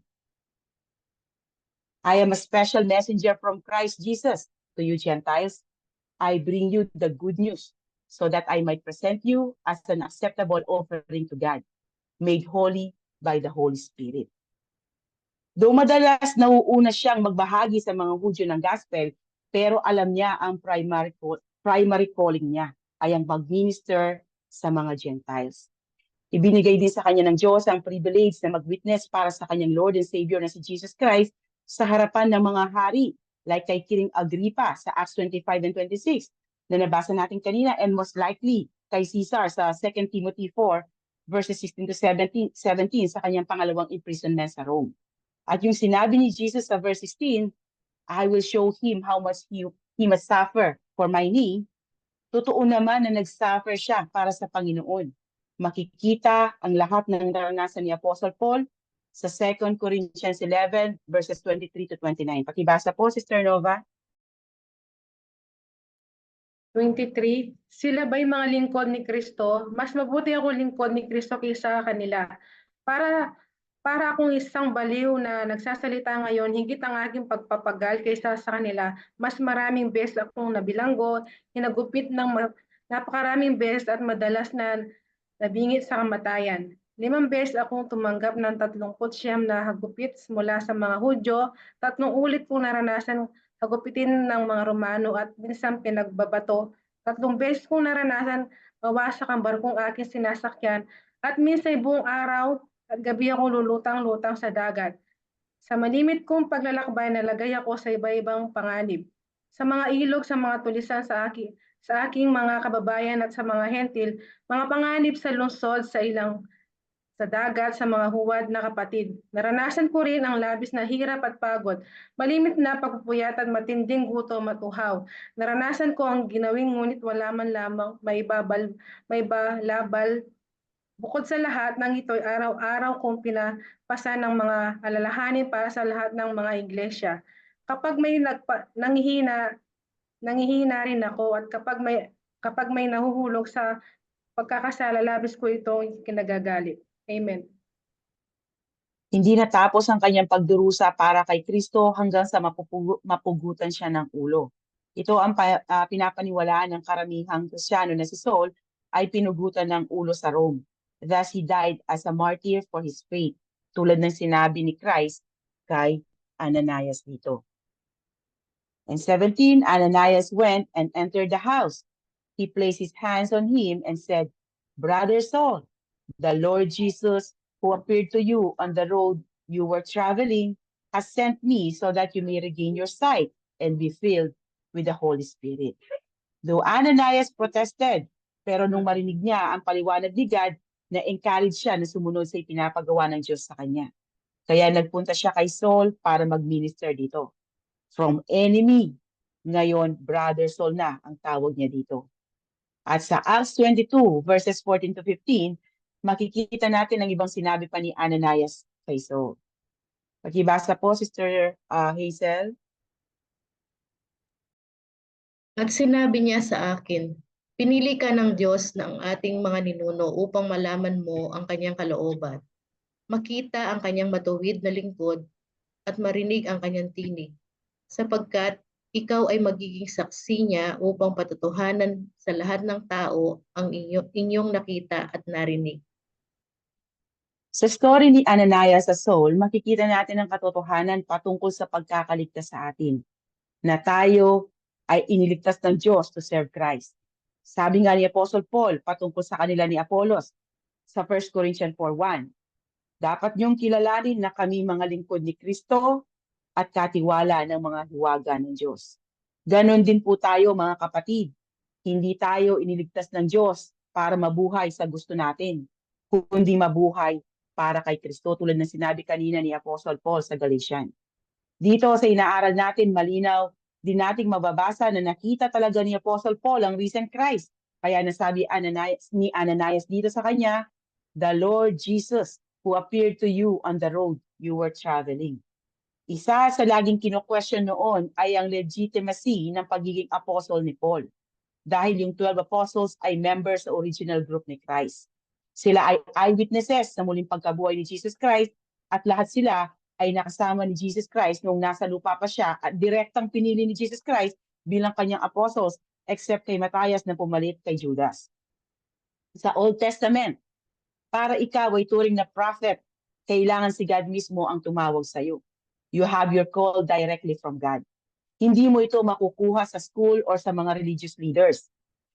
I am a special messenger from Christ Jesus to you Gentiles. I bring you the good news so that I might present you as an acceptable offering to God, made holy by the Holy Spirit. Though madalas nauuna siyang magbahagi sa mga Hudyo ng gospel, pero alam niya ang primary calling niya ay ang mag-minister sa mga Gentiles. Ibinigay din sa kanya ng Diyos ang privilege na mag-witness para sa kanyang Lord and Savior na si Jesus Christ sa harapan ng mga hari, like kay King Agrippa sa Acts 25 and 26 na nabasa natin kanina, and most likely kay Caesar sa 2 Timothy 4 verses 16 to 17 sa kanyang pangalawang imprisonment sa Rome. At yung sinabi ni Jesus sa verse 16, I will show him how much he must suffer for my name. Totoo naman na nag-suffer siya para sa Panginoon. Makikita ang lahat ng naranasan ni Apostle Paul sa 2 Corinthians 11 verses 23 to 29. Pakibasa po, Sister Nova.
23, sila ba'y mga lingkod ni Kristo? Mas mabuti ako lingkod ni Kristo kaysa kanila. Para akong isang baliw na nagsasalita ngayon, higit ang aking pagpapagal kaysa sa kanila. Mas maraming beses akong nabilanggo, hinagupit ng napakaraming beses at madalas na nabingit sa kamatayan. 5 beses akong tumanggap ng 39 na hagupit mula sa mga Hudyo, 3 ulit kong naranasan hagupitin ng mga Romano at minsan pinagbabato. 3 beses kong naranasan mawasak ang barkong aking sinasakyan at minsan buong araw at gabi ako lulutang-lutang sa dagat. Sa malimit kong paglalakbay, nalagay ako sa iba-ibang panganib. Sa mga ilog, sa mga tulisan sa aking mga kababayan at sa mga hentil, mga panganib sa lungsod, sa dagat, sa mga huwad na kapatid. Naranasan ko rin ang labis na hirap at pagod, malimit na pagpupuyat at matinding gutom at uhaw. Naranasan ko ang ginawing ngunit wala man lamang may balabal. Bukod sa lahat ng ito, araw-araw kong pinapasa ng mga alalahanin para sa lahat ng mga iglesia. Kapag may nangihina rin ako at kapag may nahuhulog sa pagkakasala, labis ko itong kinagagalit. Amen.
Hindi natapos ang kanyang pagdurusa para kay Kristo hanggang sa mapugutan siya ng ulo. Ito ang pinapaniwalaan ng karamihang Kristiyano na si Saul ay pinugutan ng ulo sa Rome. Thus, he died as a martyr for his faith, tulad ng sinabi ni Christ kay Ananias dito. And 17, Ananias went and entered the house. He placed his hands on him and said, Brother Saul, the Lord Jesus, who appeared to you on the road you were traveling, has sent me so that you may regain your sight and be filled with the Holy Spirit. Though Ananias protested, pero nung marinig niya ang paliwanag ni God, na-encourage siya na sumunod sa ipinapagawa ng Diyos sa kanya. Kaya nagpunta siya kay Saul para mag-minister dito. From enemy, ngayon Brother Saul na ang tawag niya dito. At sa Acts 22 verses 14 to 15, makikita natin ang ibang sinabi pa ni Ananias kay Saul. Pakibasa po, Sister Hazel.
At sinabi niya sa akin, pinili ka ng Diyos ng ating mga ninuno upang malaman mo ang kanyang kalooban, makita ang kanyang matuwid na lingkod at marinig ang kanyang tinig, sapagkat ikaw ay magiging saksi niya upang patutuhanan sa lahat ng tao ang inyong nakita at narinig.
Sa story ni Ananias sa Saul, makikita natin ang katotohanan patungkol sa pagkakaligtas sa atin, na tayo ay iniligtas ng Diyos to serve Christ. Sabi nga ni Apostle Paul patungkol sa kanila ni Apollos sa 1 Corinthians 4:1, dapat niyong kilalanin na kami mga lingkod ni Kristo at katiwala ng mga hiwaga ng Diyos. Ganon din po tayo mga kapatid. Hindi tayo iniligtas ng Diyos para mabuhay sa gusto natin, kundi mabuhay para kay Kristo, tulad ng sinabi kanina ni Apostle Paul sa Galatians. Dito sa inaaral natin, malinaw din nating mababasa na nakita talaga ni Apostle Paul ang risen Christ. Kaya nasabi ni Ananias dito sa kanya, the Lord Jesus who appeared to you on the road you were traveling. Isa sa laging kino-question noon ay ang legitimacy ng pagiging apostle ni Paul. Dahil yung 12 apostles ay members sa original group ni Christ. Sila ay eyewitnesses sa muling pagkabuhay ni Jesus Christ at lahat sila ay nakasama ni Jesus Christ nung nasa lupa pa siya at direktang pinili ni Jesus Christ bilang kanyang apostles except kay Matthias na pumalit kay Judas. Sa Old Testament, para ikaw ay turing na prophet, kailangan si God mismo ang tumawag sa iyo. You have your call directly from God. Hindi mo ito makukuha sa school or sa mga religious leaders.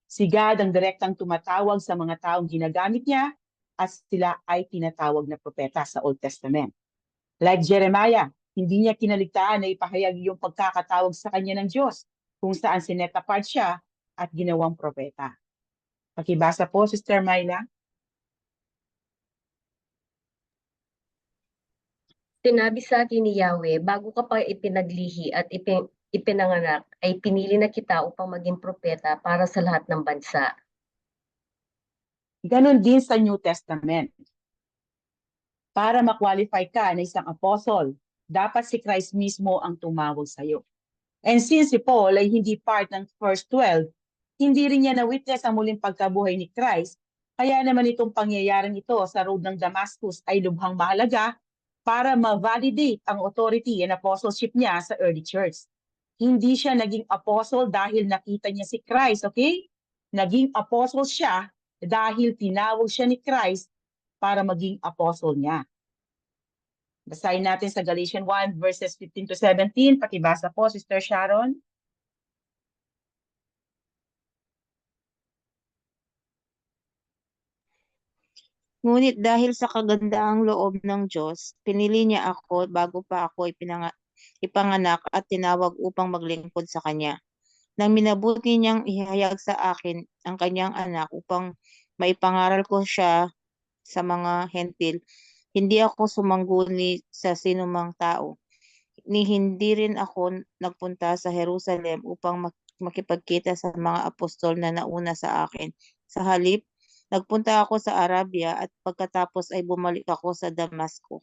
Si God ang direktang tumatawag sa mga taong ginagamit niya at sila ay tinatawag na propeta sa Old Testament. Like Jeremiah, hindi niya kinaligtaan na ipahayag yung pagkakatawag sa kanya ng Diyos kung saan sinet apart siya at ginawang propeta. Pakibasa po, Sister Myla.
Sinabi sa akin ni Yahweh, bago ka pa ipinaglihi at ipinanganak, ay pinili na kita upang maging propeta para sa lahat ng bansa.
Ganon din sa New Testament. Para ma-qualify ka na isang apostle, dapat si Christ mismo ang tumawag sa iyo. And since si Paul ay hindi part ng first 12, hindi rin niya na-witness ang muling pagkabuhay ni Christ, kaya naman itong pangyayaring ito sa road ng Damascus ay lubhang mahalaga para ma-validate ang authority and apostleship niya sa early church. Hindi siya naging apostle dahil nakita niya si Christ, okay? Naging apostle siya dahil tinawag siya ni Christ para maging apostle niya. Basahin natin sa Galatians 1 verses 15 to 17. Pakibasa po, Sister Sharon.
Ngunit dahil sa kagandaang loob ng Diyos, pinili niya ako bago pa ako ipanganak at tinawag upang maglingkod sa Kanya. Nang minabuti niyang ihayag sa akin ang Kanyang anak upang maipangaral ko siya sa mga hentil, hindi ako sumangguni sa sinumang tao, ni hindi rin ako nagpunta sa Jerusalem upang makipagkita sa mga apostol na nauna sa akin. Sa halip, nagpunta ako sa Arabia at pagkatapos ay bumalik ako sa Damasco.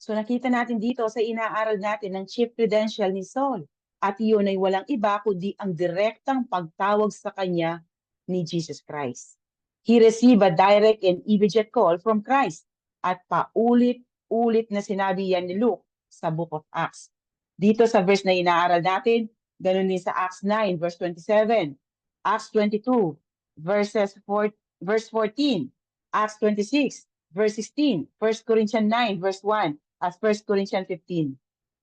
So nakita natin dito sa inaaral natin ng chief credential ni Saul. At iyon ay walang iba kundi ang direktang pagtawag sa kanya ni Jesus Christ. He received a direct and immediate call from Christ. At paulit-ulit na sinabi yan ni Luke sa Book of Acts. Dito sa verse na inaaral natin, ganun din sa Acts 9 verse 27, Acts 22 verse 14, Acts 26 verse 16, 1 Corinthians 9 verse 1, at 1 Corinthians 15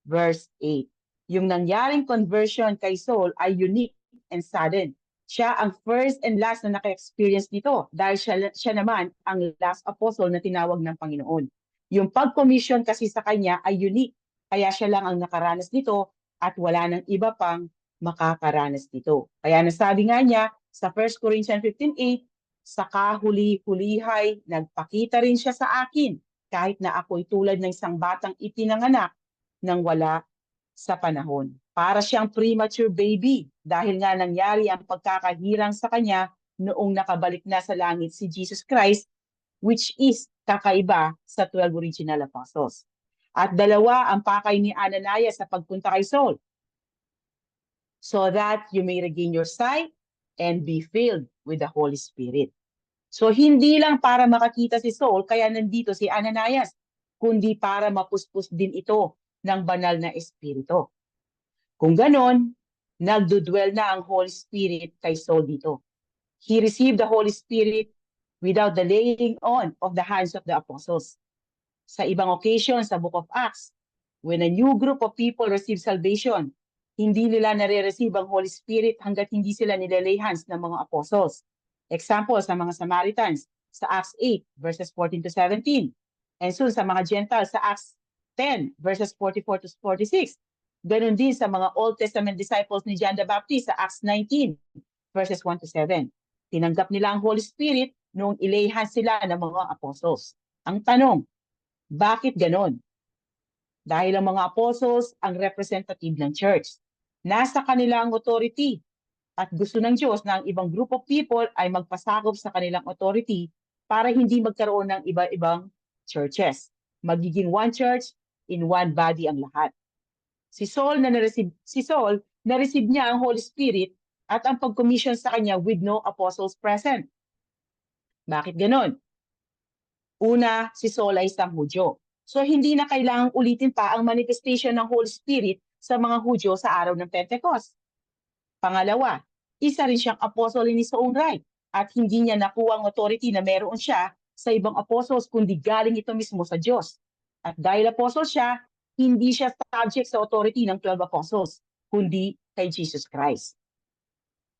verse 8. Yung nangyaring conversion kay Saul ay unique and sudden. Siya ang first and last na naka-experience nito dahil siya naman ang last apostle na tinawag ng Panginoon. Yung pag-commission kasi sa kanya ay unique, kaya siya lang ang nakaranas nito at wala nang iba pang makakaranas nito. Kaya nasabi nga niya sa 1 Corinthians 15:8, sa kahuli-hulihay, nagpakita rin siya sa akin kahit na ako'y tulad ng isang batang ipinanganak nang wala sa panahon. Para siyang premature baby dahil nga nangyari ang pagkakahirang sa kanya noong nakabalik na sa langit si Jesus Christ, which is kakaiba sa 12 original apostles. At dalawa ang pakay ni Ananias sa pagpunta kay Saul, so that you may regain your sight and be filled with the Holy Spirit. So hindi lang para makakita si Saul kaya nandito si Ananias, kundi para mapuspos din ito ng banal na espiritu. Kung ganon, nagdudwell na ang Holy Spirit kay Saul dito. He received the Holy Spirit without the laying on of the hands of the apostles. Sa ibang occasion sa Book of Acts, when a new group of people receive salvation, hindi nila nare-receive ang Holy Spirit hanggat hindi sila nilalay hands ng mga apostles. Example sa mga Samaritans sa Acts 8 verses 14 to 17. And soon sa mga Gentiles sa Acts 10 verses 44 to 46. Ganon din sa mga Old Testament disciples ni John the Baptist sa Acts 19 verses 1 to 7. Tinanggap nila ang Holy Spirit noong ilayhan sila ng mga apostles. Ang tanong, bakit ganon? Dahil ang mga apostles ang representative ng church. Nasa kanila ang authority at gusto ng Diyos na ang ibang group of people ay magpasakop sa kanilang authority para hindi magkaroon ng iba-ibang churches. Magiging one church, in one body ang lahat. Si Saul, na-receive niya ang Holy Spirit at ang pag-commission sa kanya with no apostles present. Bakit ganon? Una, si Saul ay isang Hudyo. So hindi na kailangang ulitin pa ang manifestation ng Holy Spirit sa mga Hudyo sa araw ng Pentecost. Pangalawa, isa rin siyang apostle in his own right at hindi niya nakuha ang authority na meron siya sa ibang apostles kundi galing ito mismo sa Diyos. At dahil apostle siya, hindi siya subject sa authority ng 12 apostles kundi kay Jesus Christ.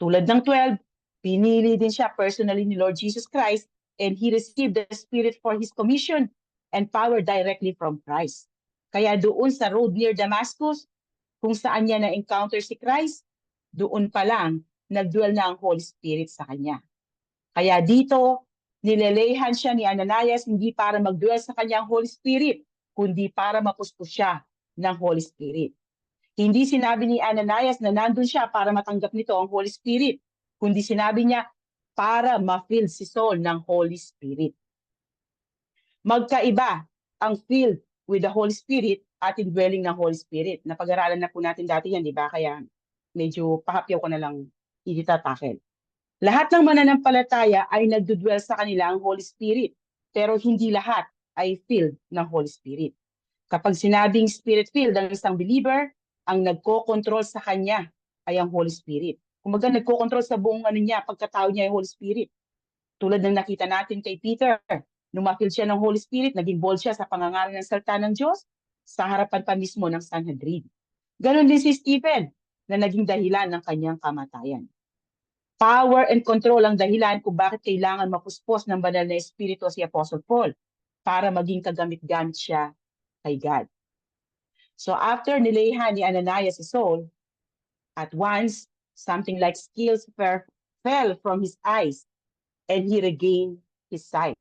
Tulad ng 12, pinili din siya personally ni Lord Jesus Christ and he received the Spirit for his commission and power directly from Christ. Kaya doon sa road near Damascus, kung saan niya na-encounter si Christ, doon pa lang nagdwell na ang Holy Spirit sa kanya. Kaya dito, nilelehan siya ni Ananias hindi para magdwell sa kanyang Holy Spirit, kundi para mapuspos siya ng Holy Spirit. Hindi sinabi ni Ananias na nandun siya para matanggap nito ang Holy Spirit, kundi sinabi niya para ma-fill si Saul ng Holy Spirit. Magkaiba ang filled with the Holy Spirit at indwelling ng Holy Spirit. Napag-aralan na po natin dati yan, di ba? Kaya medyo pahapyaw ko na lang itatakel. Lahat ng mananampalataya ay nagdudwell sa kanila ang Holy Spirit, pero hindi lahat ay filled ng Holy Spirit. Kapag sinabing Spirit-filled ang isang believer, ang nagko-control sa kanya ay ang Holy Spirit. Kumaga nagko-control sa buong niya, pagkatao niya ay Holy Spirit. Tulad ng nakita natin kay Peter, nung ma-fill siya ng Holy Spirit, naging bold siya sa pangangaral ng salita ng Diyos sa harapan pa mismo ng Sanhedrin. Ganon din si Stephen na naging dahilan ng kanyang kamatayan. Power and control ang dahilan kung bakit kailangan mapuspos ng banal na espiritu si Apostle Paul para maging kagamit-gamit siya kay God. So after nilayhan ni Ananias si Saul, at once, something like scales fell from his eyes and he regained his sight.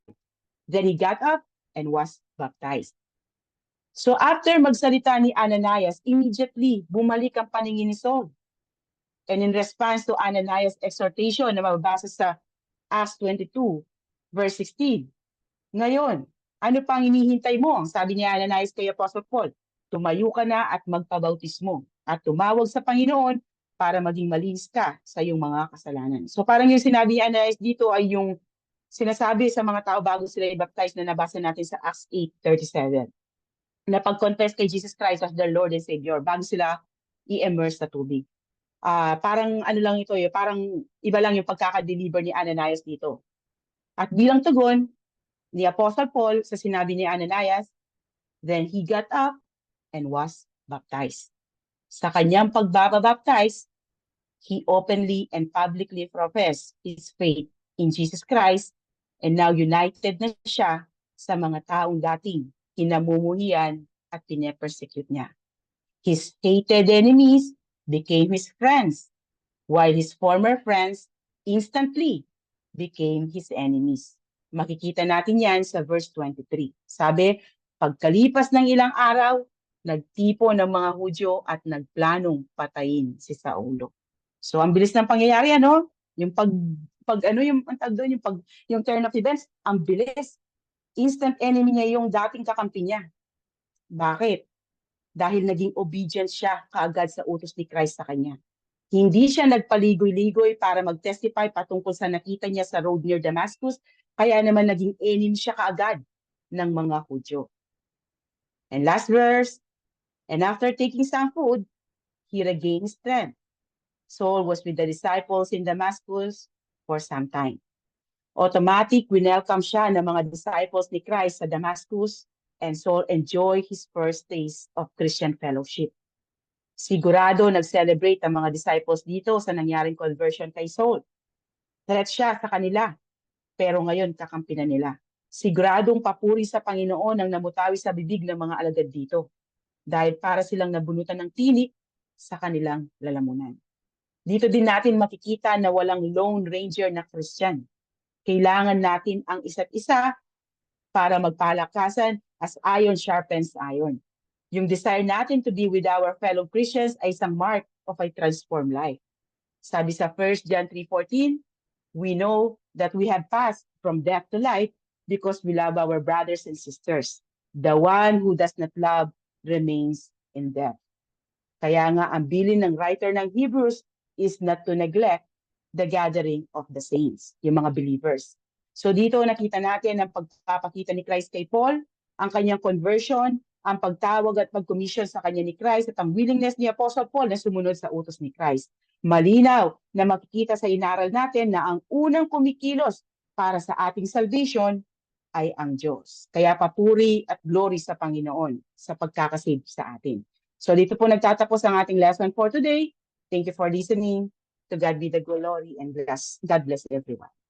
Then he got up and was baptized. So after magsalita ni Ananias, immediately bumalik ang paningin ni Saul. And in response to Ananias' exhortation na mababasa sa Acts 22, verse 16, ngayon, ano pang hinihintay mo? Sabi ni Ananias kay Apostle Paul, tumayo ka na at magpabautismo at tumawag sa Panginoon para maging malinis ka sa iyong mga kasalanan. So parang yung sinabi ni Ananias dito ay yung sinasabi sa mga tao bago sila i-baptize na nabasa natin sa Acts 8:37. Na pag-confess kay Jesus Christ as their Lord and Savior bago sila i-immerse sa tubig. Parang ano lang ito, parang iba lang yung pagkaka-deliver ni Ananias dito. At bilang tugon ni Apostle Paul sa sinabi ni Ananias, then he got up and was baptized. Sa kanyang pagbabaptize, he openly and publicly professed his faith in Jesus Christ and now united na siya sa mga taong dating kinamumuhian at pine-persecute niya. His hated enemies became his friends, while his former friends instantly became his enemies. Makikita natin yan sa verse 23. Sabi, pagkalipas ng ilang araw, nagtipo ng mga Hudyo at nagplanong patayin si Saulo. So ang bilis ng pangyayari, ano? Yung yung turn of events, ang bilis. Instant enemy niya yung dating kakampi niya. Bakit? Dahil naging obedient siya kaagad sa utos ni Christ sa kanya. Hindi siya nagpaligoy-ligoy para mag-testify patungkol sa nakita niya sa road near Damascus, kaya naman naging enemy siya kaagad ng mga Hudyo. And last verse, and after taking some food, he regained strength. Saul was with the disciples in Damascus for some time. Automatic, winelcome siya ng mga disciples ni Christ sa Damascus, and Saul enjoyed his first taste of Christian fellowship. Sigurado nag-celebrate ang mga disciples dito sa nangyaring conversion kay Saul. Threat siya sa kanila, pero ngayon kakampi na nila. Siguradong papuri sa Panginoon ang namutawi sa bibig ng mga alagad dito, dahil para silang nabunutan ng tinik sa kanilang lalamunan. Dito din natin makikita na walang lone ranger na Christian. Kailangan natin ang isa't isa para magpalakasan as iron sharpens iron. Yung desire natin to be with our fellow Christians ay isang mark of a transformed life. Sabi sa 1 John 3:14, we know that we have passed from death to life because we love our brothers and sisters. The one who does not love remains in death. Kaya nga ang bilin ng writer ng Hebrews is not to neglect the gathering of the saints, yung mga believers. So dito nakita natin ang pagpapakita ni Christ kay Paul, ang kanyang conversion, ang pagtawag at pag-commission sa kanya ni Christ at ang willingness ni Apostle Paul na sumunod sa utos ni Christ. Malinaw na makikita sa inaral natin na ang unang kumikilos para sa ating salvation ay ang Diyos. Kaya papuri at glory sa Panginoon sa pagkakasave sa atin. So dito po nagtatapos ang ating lesson for today. Thank you for listening. To God be the glory and God bless everyone.